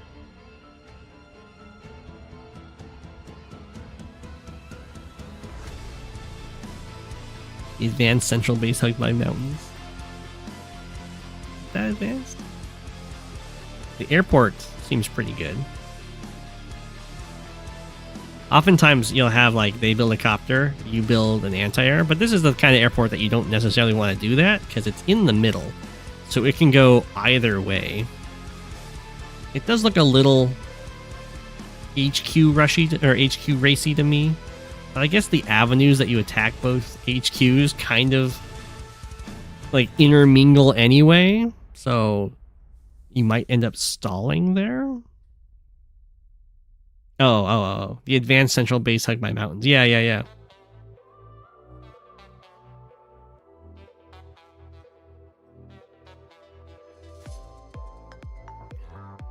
The advanced central base hugged by mountains. Is that advanced? The airport seems pretty good. Oftentimes you'll have like they build a copter, you build an anti-air, but this is the kind of airport that you don't necessarily want to do that because it's in the middle. So it can go either way. It does look a little HQ rushy or HQ racy to me. But I guess the avenues that you attack both HQs kind of like intermingle anyway. So you might end up stalling there. Oh. The advanced central base hugged by mountains. Yeah.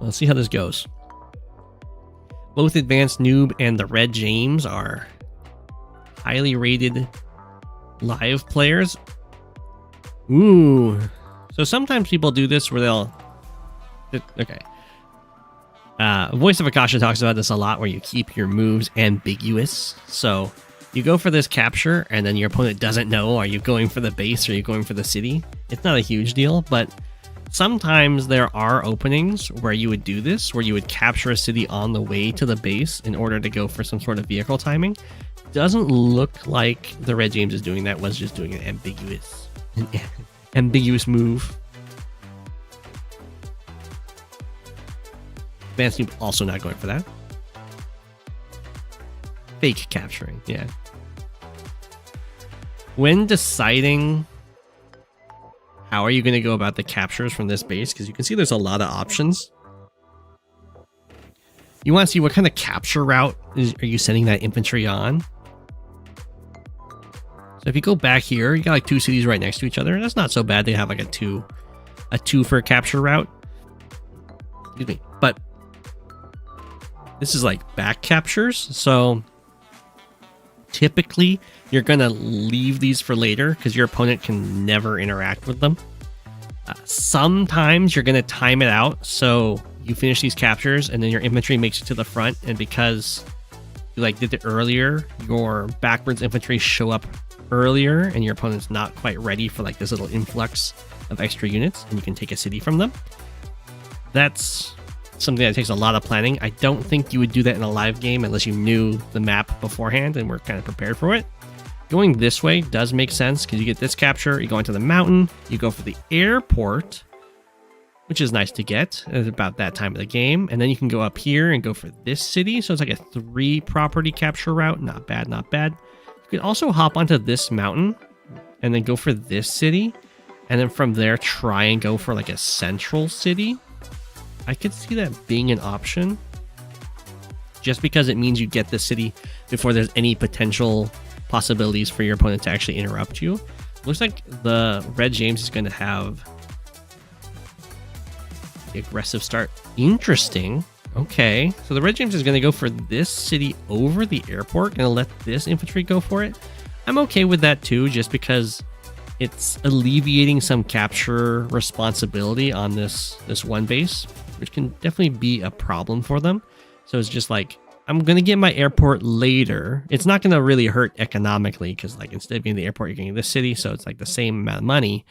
Let's see how this goes. Both AdvanceNoob and the Red James are highly rated live players. Ooh. So sometimes people do this where they'll... Okay. Voice of Akasha talks about this a lot, where you keep your moves ambiguous. So you go for this capture, and then your opponent doesn't know, are you going for the base or are you going for the city? It's not a huge deal, but sometimes there are openings where you would do this, where you would capture a city on the way to the base in order to go for some sort of vehicle timing. Doesn't look like the Red James is doing that, was just doing an ambiguous move. AdvanceNoob also not going for that. Fake capturing, yeah. When deciding how are you going to go about the captures from this base, because you can see there's a lot of options. You want to see what kind of capture route are you sending that infantry on. So if you go back here, you got like two cities right next to each other. That's not so bad. They have like a two for capture route. Excuse me, but this is like back captures, so typically you're gonna leave these for later because your opponent can never interact with them. Sometimes you're gonna time it out, so you finish these captures and then your infantry makes it to the front, and because you like did it earlier, your backwards infantry show up earlier and your opponent's not quite ready for like this little influx of extra units, and you can take a city from them. That's something that takes a lot of planning. I don't think you would do that in a live game unless you knew the map beforehand and were kind of prepared for it. Going this way does make sense because you get this capture, you go into the mountain, you go for the airport, which is nice to get at about that time of the game, and then you can go up here and go for this city. So it's like a 3 property capture route. Not bad, not bad. You could also hop onto this mountain and then go for this city, and then from there try and go for like a central city. I could see that being an option, just because it means you get the city before there's any potential possibilities for your opponent to actually interrupt you. Looks like the Red James is going to have the aggressive start. Interesting. Okay, so the Red James is going to go for this city over the airport and let this infantry go for it. I'm okay with that too, just because it's alleviating some capture responsibility on this one base, which can definitely be a problem for them. So it's just like, I'm going to get my airport later. It's not going to really hurt economically because like instead of getting the airport, you're getting this city. So it's like the same amount of money,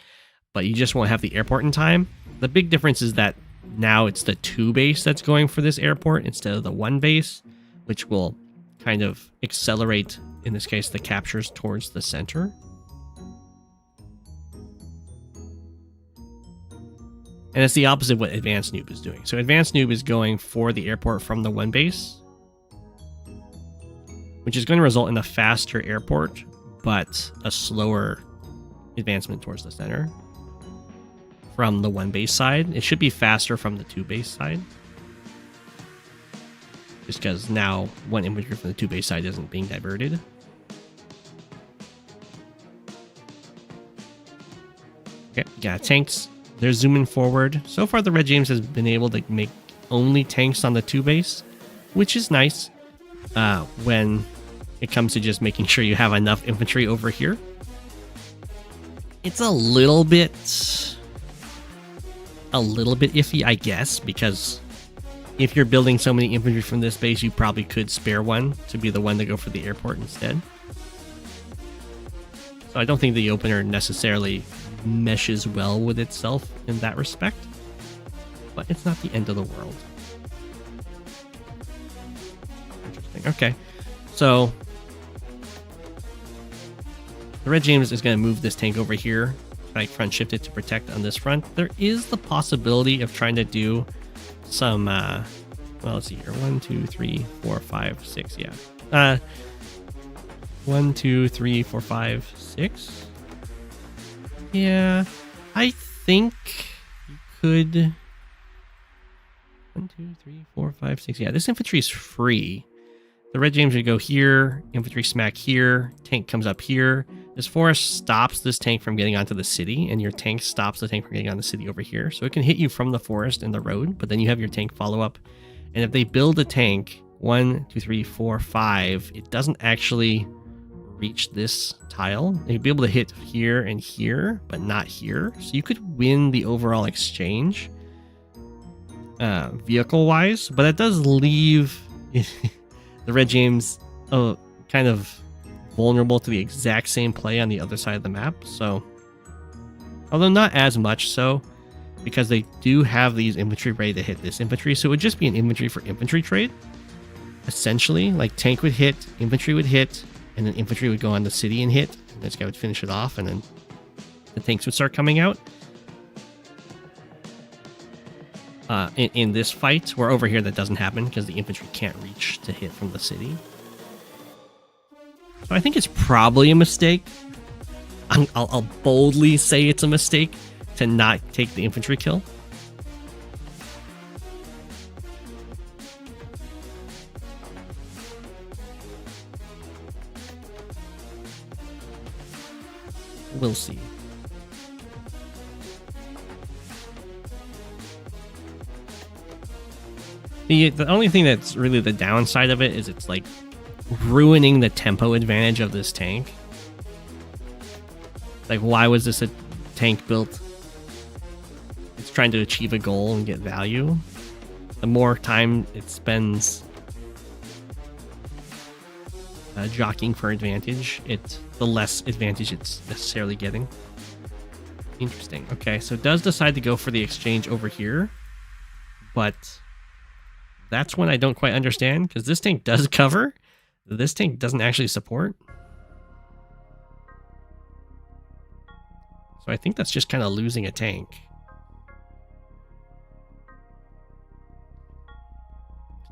but you just won't have the airport in time. The big difference is that now it's the 2 base that's going for this airport instead of the 1 base, which will kind of accelerate, in this case, the captures towards the center. And it's the opposite of what AdvanceNoob is doing. So AdvanceNoob is going for the airport from the 1 base, which is going to result in a faster airport, but a slower advancement towards the center. From the 1 base side, it should be faster from the 2 base side. Just because now 1 infantry from the 2 base side isn't being diverted. Okay, got tanks. They're zooming forward. So far, the Red James has been able to make only tanks on the 2 base, which is nice when it comes to just making sure you have enough infantry over here. It's a little bit iffy, I guess, because if you're building so many infantry from this base, you probably could spare one to be the one to go for the airport instead. So I don't think the opener necessarily meshes well with itself in that respect, but it's not the end of the world. Interesting. Okay, so the Red James is going to move this tank over here, like front shift it to protect on this front. There is the possibility of trying to do some, well, let's see here. 1, 2, 3, 4, 5, 6. Yeah. 1, 2, 3, 4, 5, 6. Yeah, I think you could. 1, 2, 3, 4, 5, 6. Yeah, this infantry is free. The Red James would go here, infantry smack here, tank comes up here. This forest stops this tank from getting onto the city, and your tank stops the tank from getting on the city over here. So it can hit you from the forest and the road, but then you have your tank follow up. And if they build a tank, 1, 2, 3, 4, 5, it doesn't actually reach this tile. They'd be able to hit here and here, but not here. So you could win the overall exchange vehicle-wise, but it does leave the Red James kind of vulnerable to the exact same play on the other side of the map. So, although not as much so, because they do have these infantry ready to hit this infantry, so it would just be an infantry for infantry trade. Essentially, like tank would hit, infantry would hit, and then infantry would go on the city and hit, and this guy would finish it off, and then the tanks would start coming out. In this fight, where over here that doesn't happen because the infantry can't reach to hit from the city. So I think it's probably a mistake. I'll boldly say it's a mistake to not take the infantry kill. We'll see. The only thing that's really the downside of it is it's like ruining the tempo advantage of this tank. Like, why was this a tank built? It's trying to achieve a goal and get value. The more time it spends jockeying for advantage, the less advantage it's necessarily getting. Interesting. Okay, so it does decide to go for the exchange over here, but that's when I don't quite understand, because this tank does cover. This tank doesn't actually support. So I think that's just kind of losing a tank.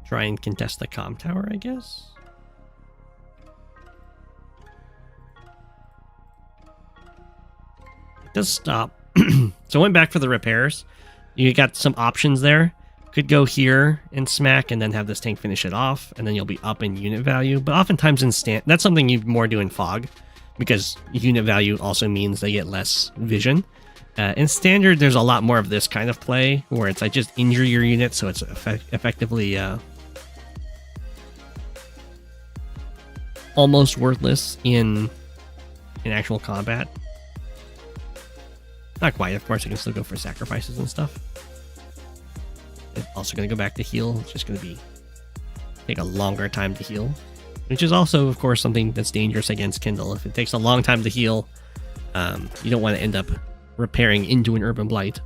Try and contest the comm tower, I guess. It does stop. So I went back for the repairs. You got some options there. Could go here and smack and then have this tank finish it off, and then you'll be up in unit value. But oftentimes in that's something you more do in fog, because unit value also means they get less vision. In standard, there's a lot more of this kind of play where it's like just injure your unit, so it's effectively almost worthless in actual combat. Not quite, of course. I can still go for sacrifices and stuff. It's also going to go back to heal. It's just going to take a longer time to heal, which is also, of course, something that's dangerous against Kindle. If it takes a long time to heal, you don't want to end up repairing into an Urban Blight.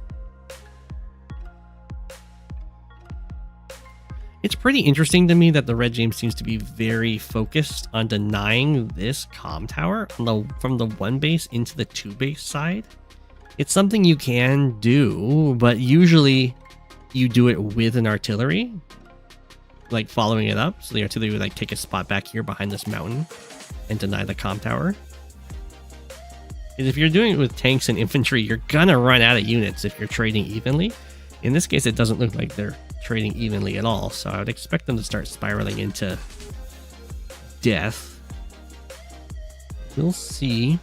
It's pretty interesting to me that the Red James seems to be very focused on denying this comm tower from the 1 base into the 2 base side. It's something you can do, but usually you do it with an artillery, like following it up. So the artillery would like take a spot back here behind this mountain and deny the comm tower. And if you're doing it with tanks and infantry, you're gonna run out of units if you're trading evenly. In this case, it doesn't look like they're trading evenly at all, so I would expect them to start spiraling into death. We'll see.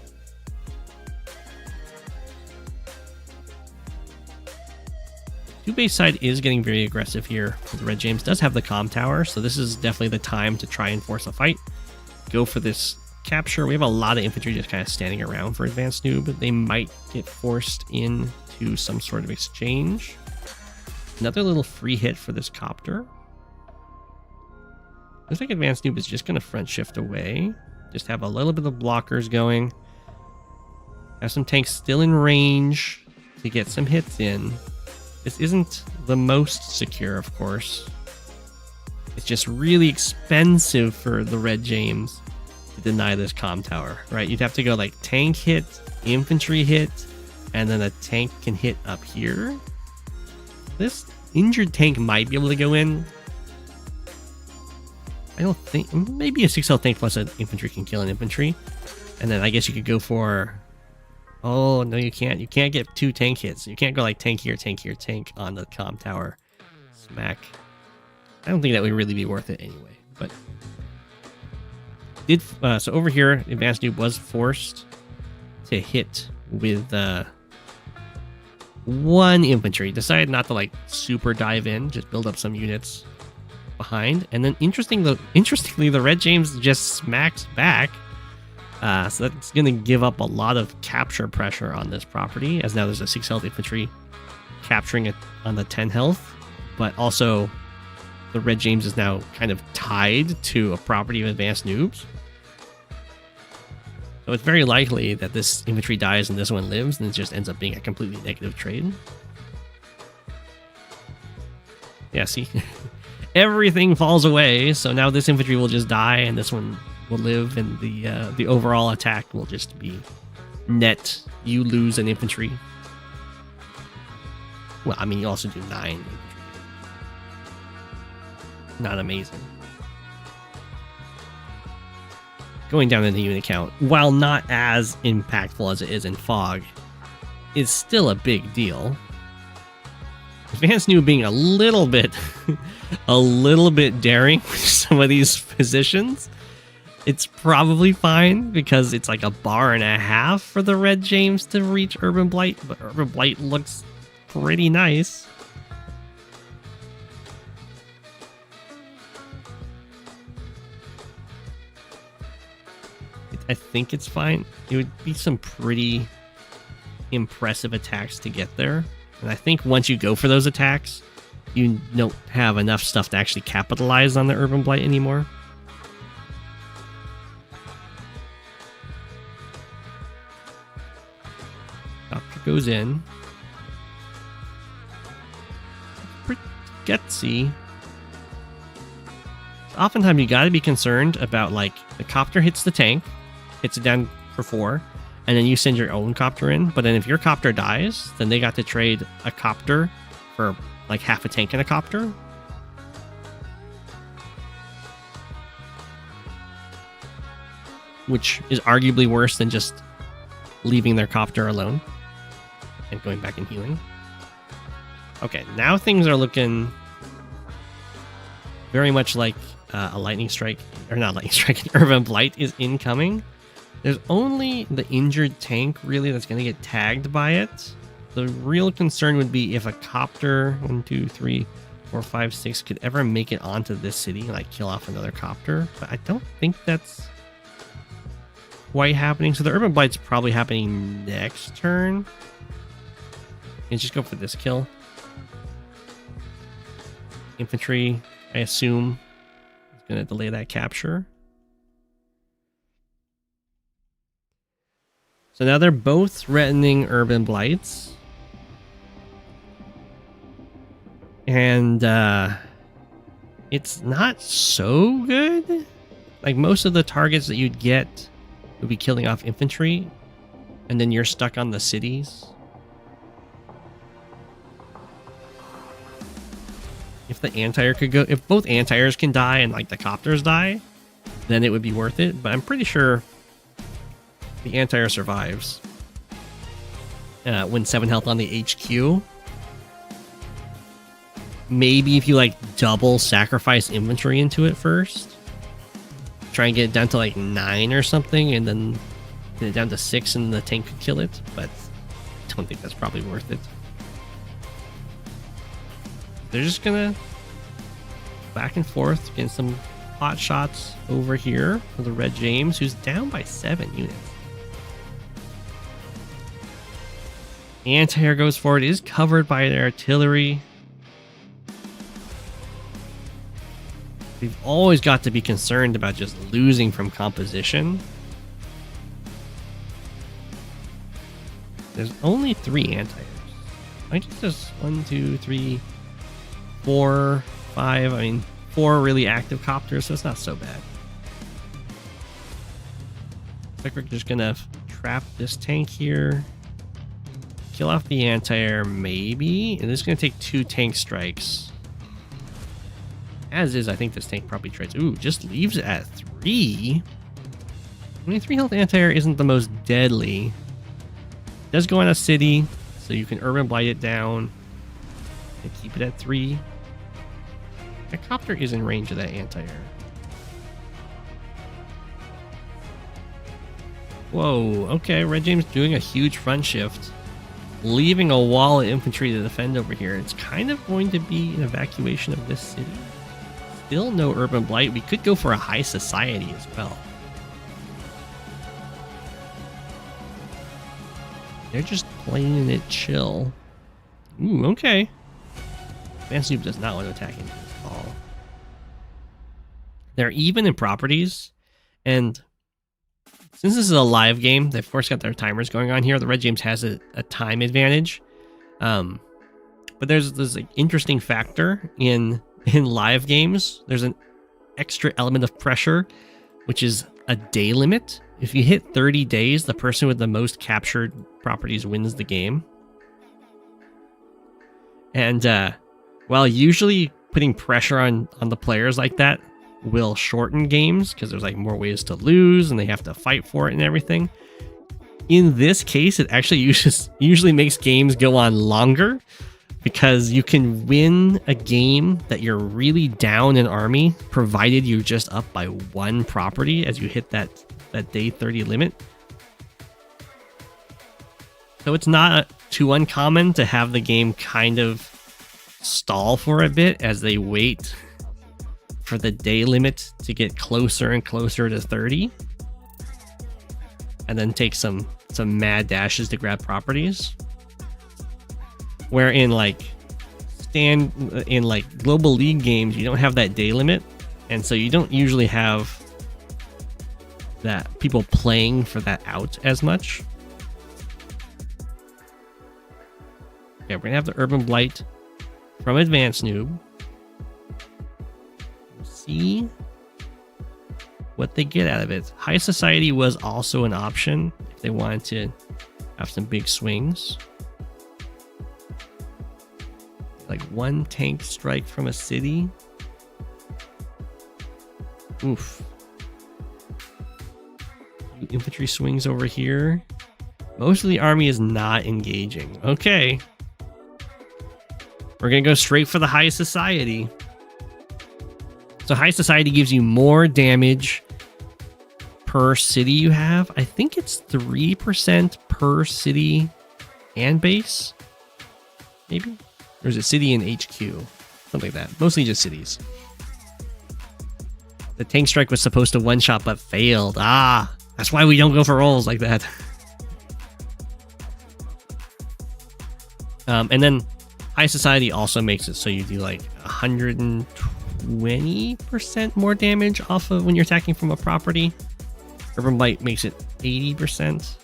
2-base side is getting very aggressive here. The Red James does have the comm tower, so this is definitely the time to try and force a fight. Go for this capture. We have a lot of infantry just kind of standing around for AdvanceNoob. They might get forced into some sort of exchange. Another little free hit for this copter. Looks like AdvanceNoob is just going to front shift away. Just have a little bit of blockers going. Have some tanks still in range to get some hits in. This isn't the most secure, of course. It's just really expensive for the Red James to deny this comm tower, right? You'd have to go like tank hit, infantry hit, and then a tank can hit up here. This injured tank might be able to go in. I don't think, maybe a 6L tank plus an infantry can kill an infantry. And then I guess you could go for, oh no you can't. You can't get 2 tank hits. You can't go like tank here, tank on the comm tower. Smack. I don't think that would really be worth it anyway. But did so over here, AdvanceNoob was forced to hit with 1 infantry. Decided not to like super dive in, just build up some units behind. And then interestingly, the Red James just smacks back. So that's going to give up a lot of capture pressure on this property, as now there's a 6 health infantry capturing it on the 10 health. But also, the Red James is now kind of tied to a property of AdvanceNoobs. So it's very likely that this infantry dies and this one lives, and it just ends up being a completely negative trade. Yeah, see? Everything falls away, so now this infantry will just die, and this one will live, and the overall attack will just be net. You lose an infantry. Well, I mean, you also do 9 infantry. Not amazing. Going down in the unit count, while not as impactful as it is in Fog, is still a big deal. AdvanceNoob being a little bit daring with some of these positions. It's probably fine because it's like a bar and a half for the Red James to reach Urban Blight, but Urban Blight looks pretty nice. I think it's fine. It would be some pretty impressive attacks to get there. And I think once you go for those attacks, you don't have enough stuff to actually capitalize on the Urban Blight anymore. Doctor goes in. Pretty gutsy. Oftentimes you gotta be concerned about, like, the copter hits the tank, hits it down for 4, and then you send your own copter in. But then if your copter dies, then they got to trade a copter for like half a tank and a copter. Which is arguably worse than just leaving their copter alone and going back and healing. Okay, now things are looking very much like a lightning strike, or not lightning strike, an Urban Blight is incoming. There's only the injured tank, really, that's going to get tagged by it. The real concern would be if a copter, 1, 2, 3, 4, 5, 6, could ever make it onto this city and like kill off another copter. But I don't think that's quite happening. So the Urban Blight's probably happening next turn. And just go for this kill. Infantry, I assume, is going to delay that capture. So now they're both threatening Urban Blights. And it's not so good. Like, most of the targets that you'd get would be killing off infantry, and then you're stuck on the cities. If the anti-air could go, if both anti-airs can die and like the copters die, then it would be worth it. But I'm pretty sure the anti-air survives. When 7 health on the HQ. Maybe if you like double sacrifice infantry into it first. Try and get it down to like 9 or something, and then get it down to 6 and the tank could kill it. But I don't think that's probably worth it. They're just gonna back and forth, getting some hot shots over here for the Red James, who's down by 7 units. Anti-air goes forward, is covered by their artillery. We've always got to be concerned about just losing from composition. There's only 3 anti-airs. I guess there's 1, 2, 3, 4, 5. I mean, 4 really active copters, so it's not so bad. Looks like we're just gonna trap this tank here. Kill off the anti-air, maybe. And this is gonna take 2 tank strikes. As is, I think this tank probably trades. Ooh, just leaves it at 3. I mean, 3 health anti-air isn't the most deadly. It does go on a city, so you can urban blight it down and keep it at 3. That copter is in range of that anti-air. Whoa, okay, Red James doing a huge front shift, leaving a wall of infantry to defend over here. It's kind of going to be an evacuation of this city. Still no urban blight. We could go for a high society as well. They're just playing it chill. Ooh, okay. AdvanceNoob does not want to attack into this at all. They're even in properties, and since this is a live game, they've of course got their timers going on here. The Red James has a time advantage. But there's this like, interesting factor in live games. There's an extra element of pressure, which is a day limit. If you hit 30 days, the person with the most captured properties wins the game. And while usually putting pressure on the players like that will shorten games because there's like more ways to lose and they have to fight for it and everything, in this case, it actually usually makes games go on longer, because you can win a game that you're really down in army, provided you're just up by 1 property as you hit that day 30 limit. So it's not too uncommon to have the game kind of stall for a bit as they wait for the day limit to get closer and closer to 30. And then take some mad dashes to grab properties. Where in like global league games, you don't have that day limit, and so you don't usually have that people playing for that out as much. Okay, we're gonna have the urban blight from AdvanceNoob. We'll see what they get out of it. High society was also an option if they wanted to have some big swings. Like 1 tank strike from a city. Oof. Infantry swings over here. Most of the army is not engaging. Okay. We're gonna go straight for the high society. So high society gives you more damage per city you have. I think it's 3% per city and base. Maybe? Or is it city and HQ? Something like that. Mostly just cities. The tank strike was supposed to one-shot but failed. Ah, that's why we don't go for rolls like that. And then high society also makes it so you do like 120% more damage off of when you're attacking from a property. Urban Blight makes it 80%. So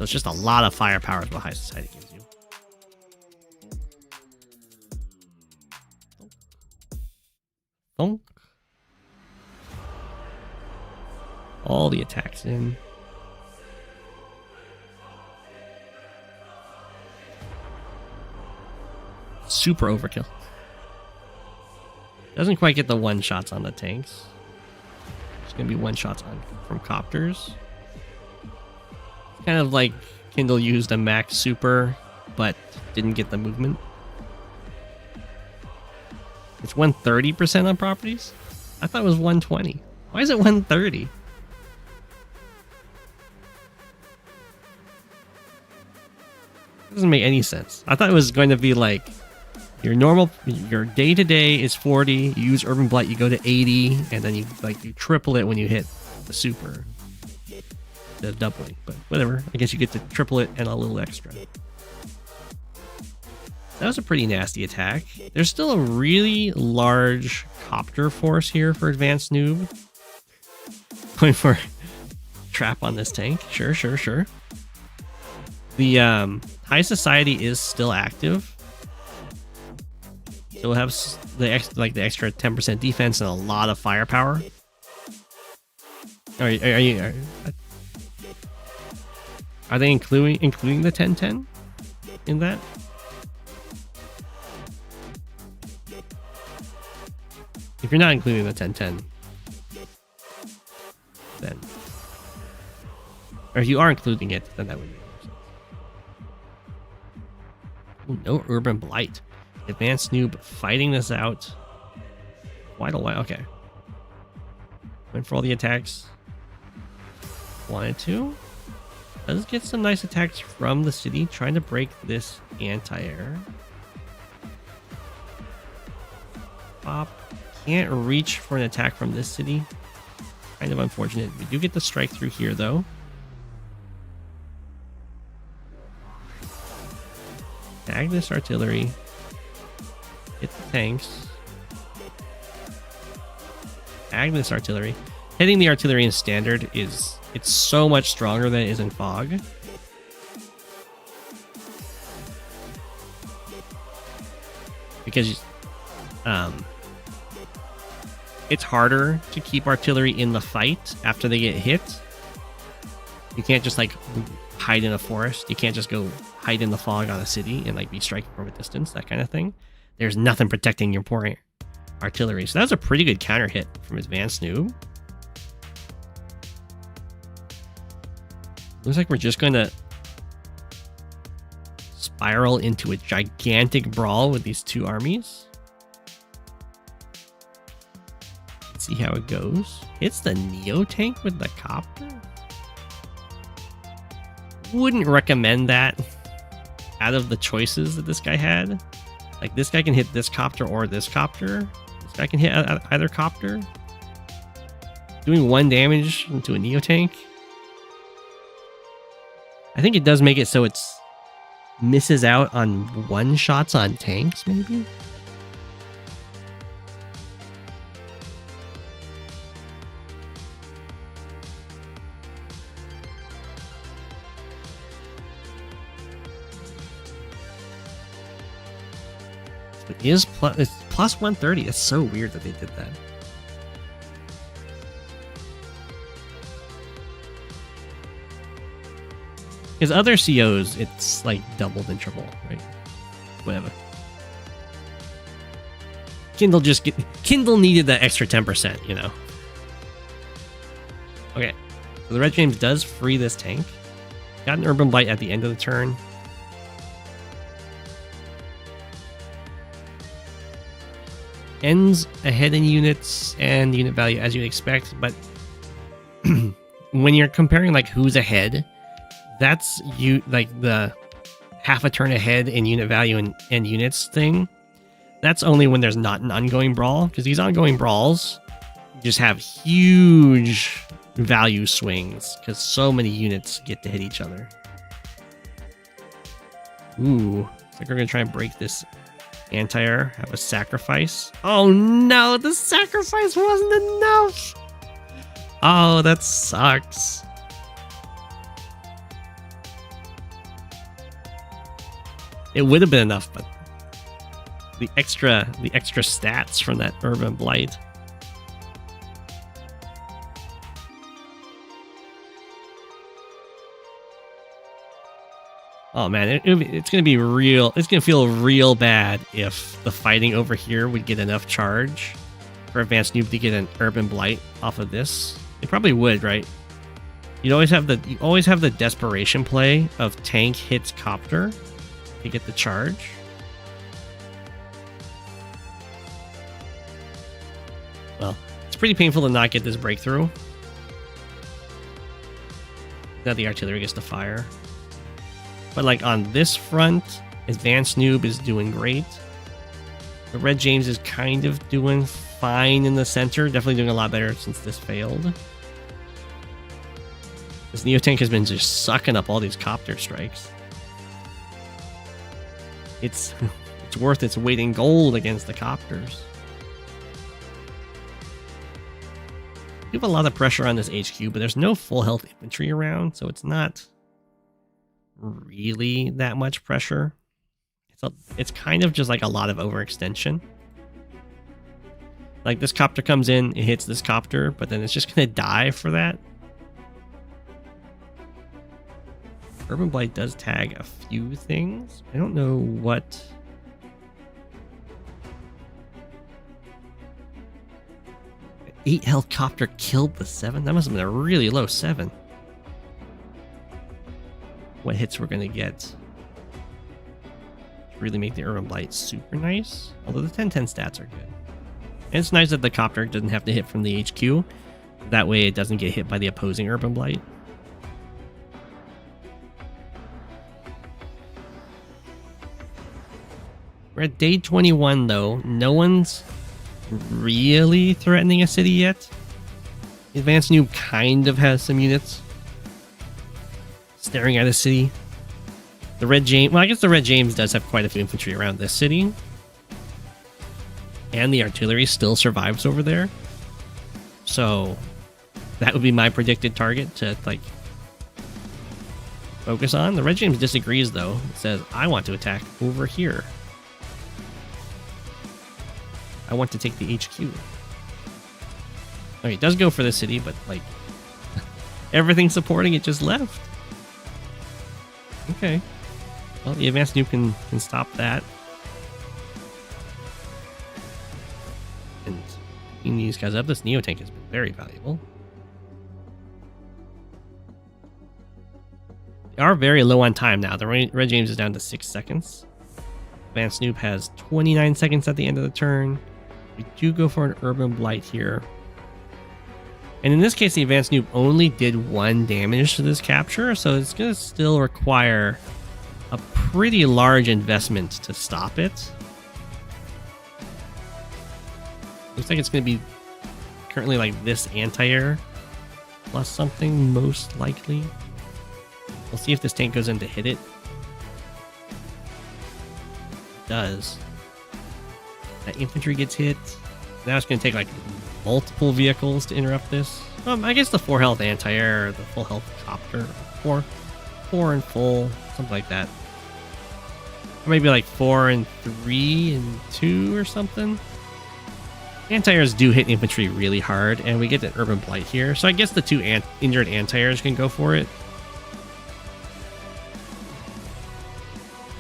it's just a lot of firepower is what high society gives you. Thunk. All the attacks in. Super overkill. Doesn't quite get the one shots on the tanks. It's gonna be one shots on from copters. Kind of like Kindle used a max super, but didn't get the movement. It's 130% on properties? I thought it was 120. Why is it 130? Doesn't make any sense. I thought it was going to be like your day-to-day is 40, you use Urban Blight, you go to 80, and then you triple it when you hit the super. The doubling, but whatever. I guess you get to triple it and a little extra. That was a pretty nasty attack. There's still a really large copter force here for AdvanceNoob. Going for trap on this tank. Sure. The High Society is still active. So we'll have the extra 10% defense and a lot of firepower. Are they including the 1010 in that? If you're not including the 1010, then, or if you are including it, then that would be. Ooh, no Urban Blight. AdvanceNoob fighting this out quite a while. Okay. Went for all the attacks. Wanted to. Does get some nice attacks from the city, trying to break this anti-air. Pop. Can't reach for an attack from this city. Kind of unfortunate. We do get the strike through here, though. Tag this artillery. Hit the tanks. Tag this artillery. Hitting the artillery in standard is... it's so much stronger than it is in fog. Because it's harder to keep artillery in the fight after they get hit. You can't just like hide in a forest. You can't just go hide in the fog on a city and like be striking from a distance, that kind of thing. There's nothing protecting your poor artillery. So that was a pretty good counter hit from AdvanceNoob. Looks like we're just going to spiral into a gigantic brawl with these two armies. Let's see how it goes. Hits the Neo tank with the copter. Wouldn't recommend that out of the choices that this guy had. Like, this guy can hit this copter or this copter. This guy can hit either copter. Doing 1 damage into a Neo tank. I think it does make it so it's misses out on 1-shots on tanks, maybe? It's plus 130. It's so weird that they did that. Because other COs, it's like doubled and triple, right? Whatever. Kindle needed that extra 10%, you know. Okay, so the Red James does free this tank. Got an Urban Blight at the end of the turn. Ends ahead in units and unit value as you'd expect, but when you're comparing like who's ahead, that's like the half a turn ahead in unit value and units thing. That's only when there's not an ongoing brawl, because these ongoing brawls just have huge value swings because so many units get to hit each other. Ooh, looks like we're gonna try and break this anti-air. Have a sacrifice. Oh no, the sacrifice wasn't enough. Oh, that sucks. It would have been enough, but the extra stats from that Urban Blight. Oh man, it's gonna be real. It's gonna feel real bad if the fighting over here would get enough charge for AdvanceNoob to get an Urban Blight off of this. It probably would, right? You always have the desperation play of tank hits copter to get the charge. Well, it's pretty painful to not get this breakthrough. Now the artillery gets to fire. But like on this front, AdvanceNoob is doing great. The Red James is kind of doing fine in the center. Definitely doing a lot better since this failed. This Neotank has been just sucking up all these copter strikes. It's worth its weight in gold against the copters. We have a lot of pressure on this HQ, but there's no full health infantry around, so it's not really that much pressure. It's kind of just like a lot of overextension. Like this copter comes in, it hits this copter, but then it's just gonna die for that. Urban Blight does tag a few things. I don't know what... 8 helicopter killed the 7? That must have been a really low 7. What hits we're going to get really make the Urban Blight super nice. Although the 10-10 stats are good. And it's nice that the copter doesn't have to hit from the HQ. That way it doesn't get hit by the opposing Urban Blight. We're at day 21 though. No one's really threatening a city yet. AdvanceNoob kind of has some units staring at a city. The Red James, well, I guess the Red James does have quite a few infantry around this city. And the artillery still survives over there. So that would be my predicted target to like focus on. The Red James disagrees though. It says, I want to attack over here. I want to take the HQ. Okay, it does go for the city, but like everything supporting it just left. Okay. Well, the AdvanceNoob can stop that. And picking these guys up, this Neotank has been very valuable. They are very low on time now. The Red James is down to 6 seconds. AdvanceNoob has 29 seconds at the end of the turn. We do go for an Urban Blight here. And in this case, the AdvanceNoob only did 1 damage to this capture, so it's going to still require a pretty large investment to stop it. Looks like it's going to be currently like this anti-air plus something, most likely. We'll see if this tank goes in to hit it. It does. That infantry gets hit. Now it's going to take like multiple vehicles to interrupt this. I guess the 4 health anti-air, the full health copter, 4 and full, something like that. Or maybe like 4 and 3 and 2 or something. Anti-airs do hit infantry really hard, and we get an Urban Blight here. So I guess the 2 injured anti-airs can go for it.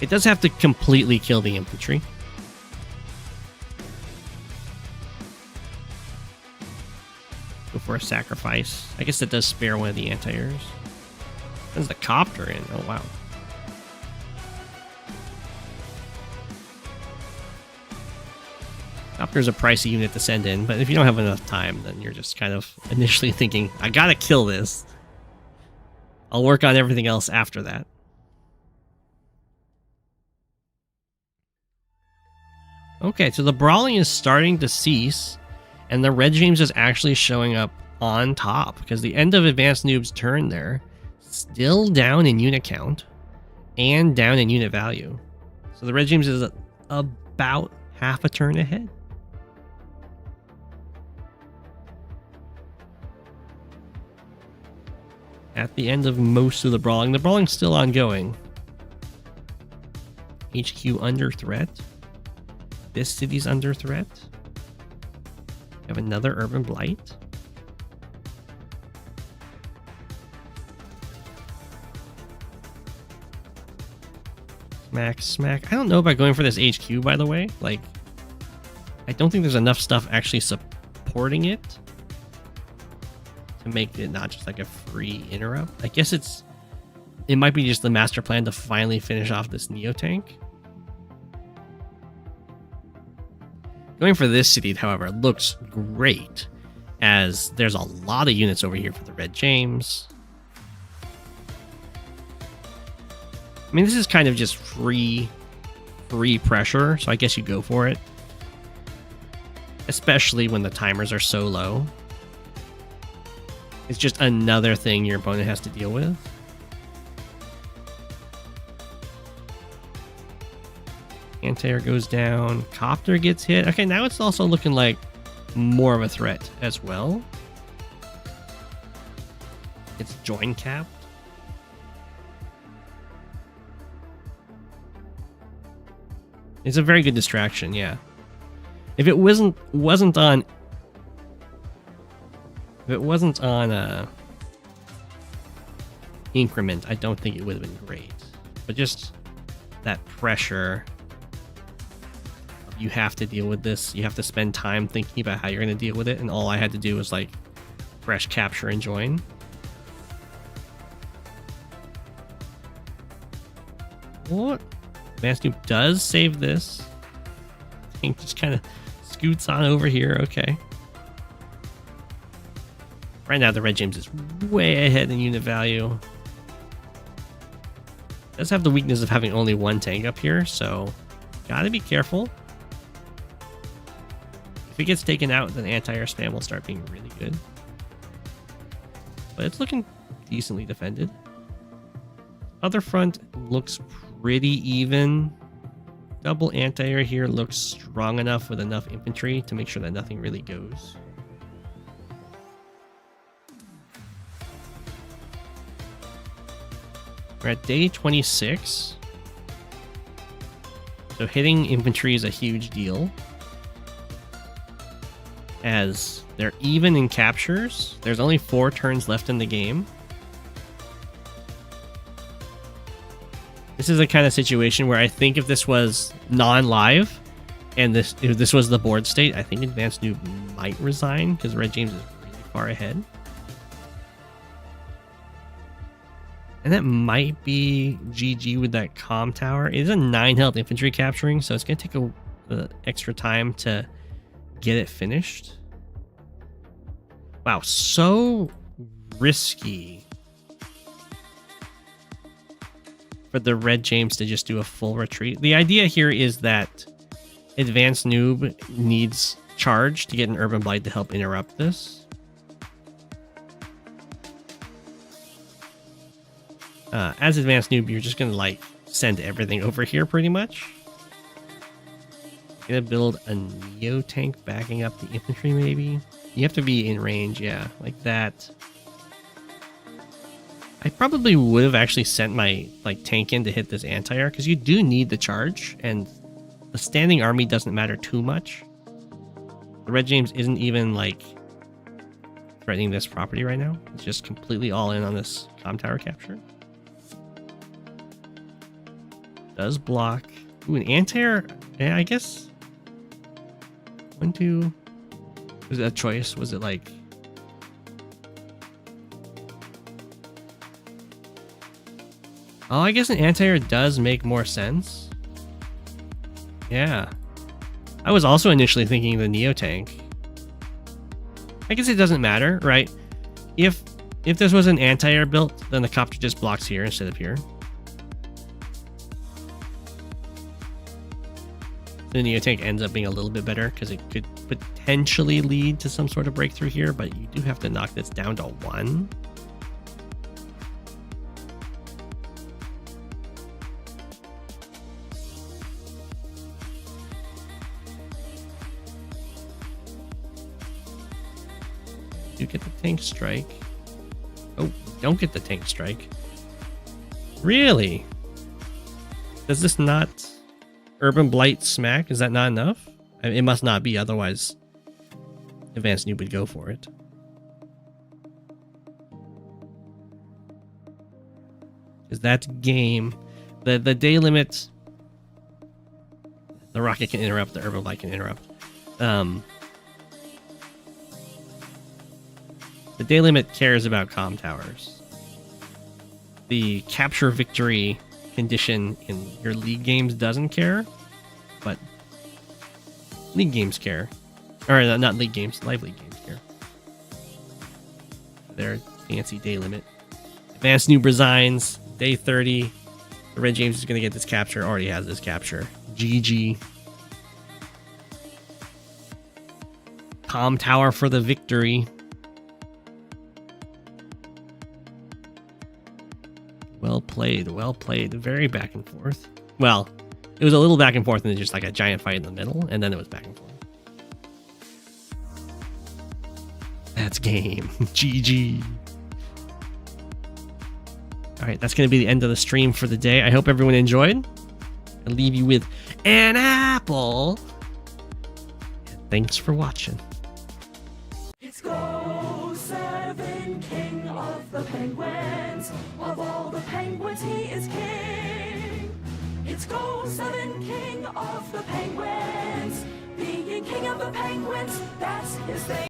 It does have to completely kill the infantry. Go for a sacrifice. I guess that does spare one of the anti-airs. Sends the copter in. Oh, wow. Copter's a pricey unit to send in, but if you don't have enough time, then you're just kind of initially thinking, I gotta kill this. I'll work on everything else after that. Okay, so the brawling is starting to cease. And the Red James is actually showing up on top because the end of AdvanceNoob's turn there, still down in unit count and down in unit value. So the Red James is about half a turn ahead. At the end of most of the brawling. The brawling's still ongoing. HQ under threat. This city's under threat. We have another Urban Blight. Smack. I don't know about going for this HQ, by the way. Like, I don't think there's enough stuff actually supporting it to make it not just like a free interrupt. I guess it might be just the master plan to finally finish off this Neotank. Going for this city, however, looks great, as there's a lot of units over here for the Red James. I mean, this is kind of just free pressure, so I guess you go for it. especially when the timers are so low. It's just another thing your opponent has to deal with. Anti-air goes down. Copter gets hit. Okay, now it's also looking like more of a threat as well. It's join capped. It's a very good distraction, yeah. If it wasn't on increment, I don't think it would have been great. But just that pressure, you have to deal with this. You have to spend time thinking about how you're going to deal with it, and all I had to do was like fresh capture and join. What? AdvanceNoob does save this. Tank just kind of scoots on over here. Okay. Right now, the Red James is way ahead in unit value. Does have the weakness of having only one tank up here, so gotta be careful. If it gets taken out, then anti-air spam will start being really good. But it's looking decently defended. Other front looks pretty even. Double anti-air here looks strong enough with enough infantry to make sure that nothing really goes. We're at day 26. So hitting infantry is a huge deal. As they're even in captures. There's only 4 turns left in the game. This is a kind of situation where I think if this was non-live and if this was the board state, I think AdvanceNoob might resign because Red James is really far ahead. And that might be GG with that comm tower. It is a 9 health infantry capturing, so it's going to take a extra time to get it finished. Wow, so risky for the Red James to just do a full retreat. The idea here is that AdvanceNoob needs charge to get an Urban Blight to help interrupt this. As AdvanceNoob, you're just gonna like send everything over here pretty much. Gonna build a Neo tank backing up the infantry maybe. You have to be in range, yeah, like that. I probably would have actually sent my tank in to hit this anti-air because you do need the charge, and the standing army doesn't matter too much. The Red James isn't even like threatening this property right now. It's just completely all in on this comm tower capture. Does block. Ooh, an anti-air. Yeah, I guess. 1, 2. Was it a choice? Was it like? Oh, I guess an anti-air does make more sense. Yeah. I was also initially thinking the Neo tank. I guess it doesn't matter, right? If this was an anti-air built, then the copter just blocks here instead of here. The Neo tank ends up being a little bit better because it could potentially lead to some sort of breakthrough here, but you do have to knock this down to 1. You get the tank strike. Oh, don't get the tank strike. Really? Does this not Urban Blight smack? Is that not enough? I mean, it must not be, otherwise AdvanceNoob would go for it. Because that's game. The day limit, the rocket can interrupt, the Urban Blight can interrupt. The day limit cares about comm towers. The capture victory condition in your league games doesn't care, but league games care. Or not league games, live league games care. Their fancy day limit. AdvanceNoob resigns, day 30. The Red James is going to get this capture, already has this capture. GG. Palm Tower for the victory. Well played, well played. Very back and forth. Well, it was a little back and forth and then just like a giant fight in the middle, and then it was back and forth. That's game. GG. Alright, that's going to be the end of the stream for the day. I hope everyone enjoyed. I'll leave you with an apple. And thanks for watching. It's Go7, king of the penguins. Of all the penguins, he is king. It's Go7, king of the penguins. Being king of the penguins, that's his thing.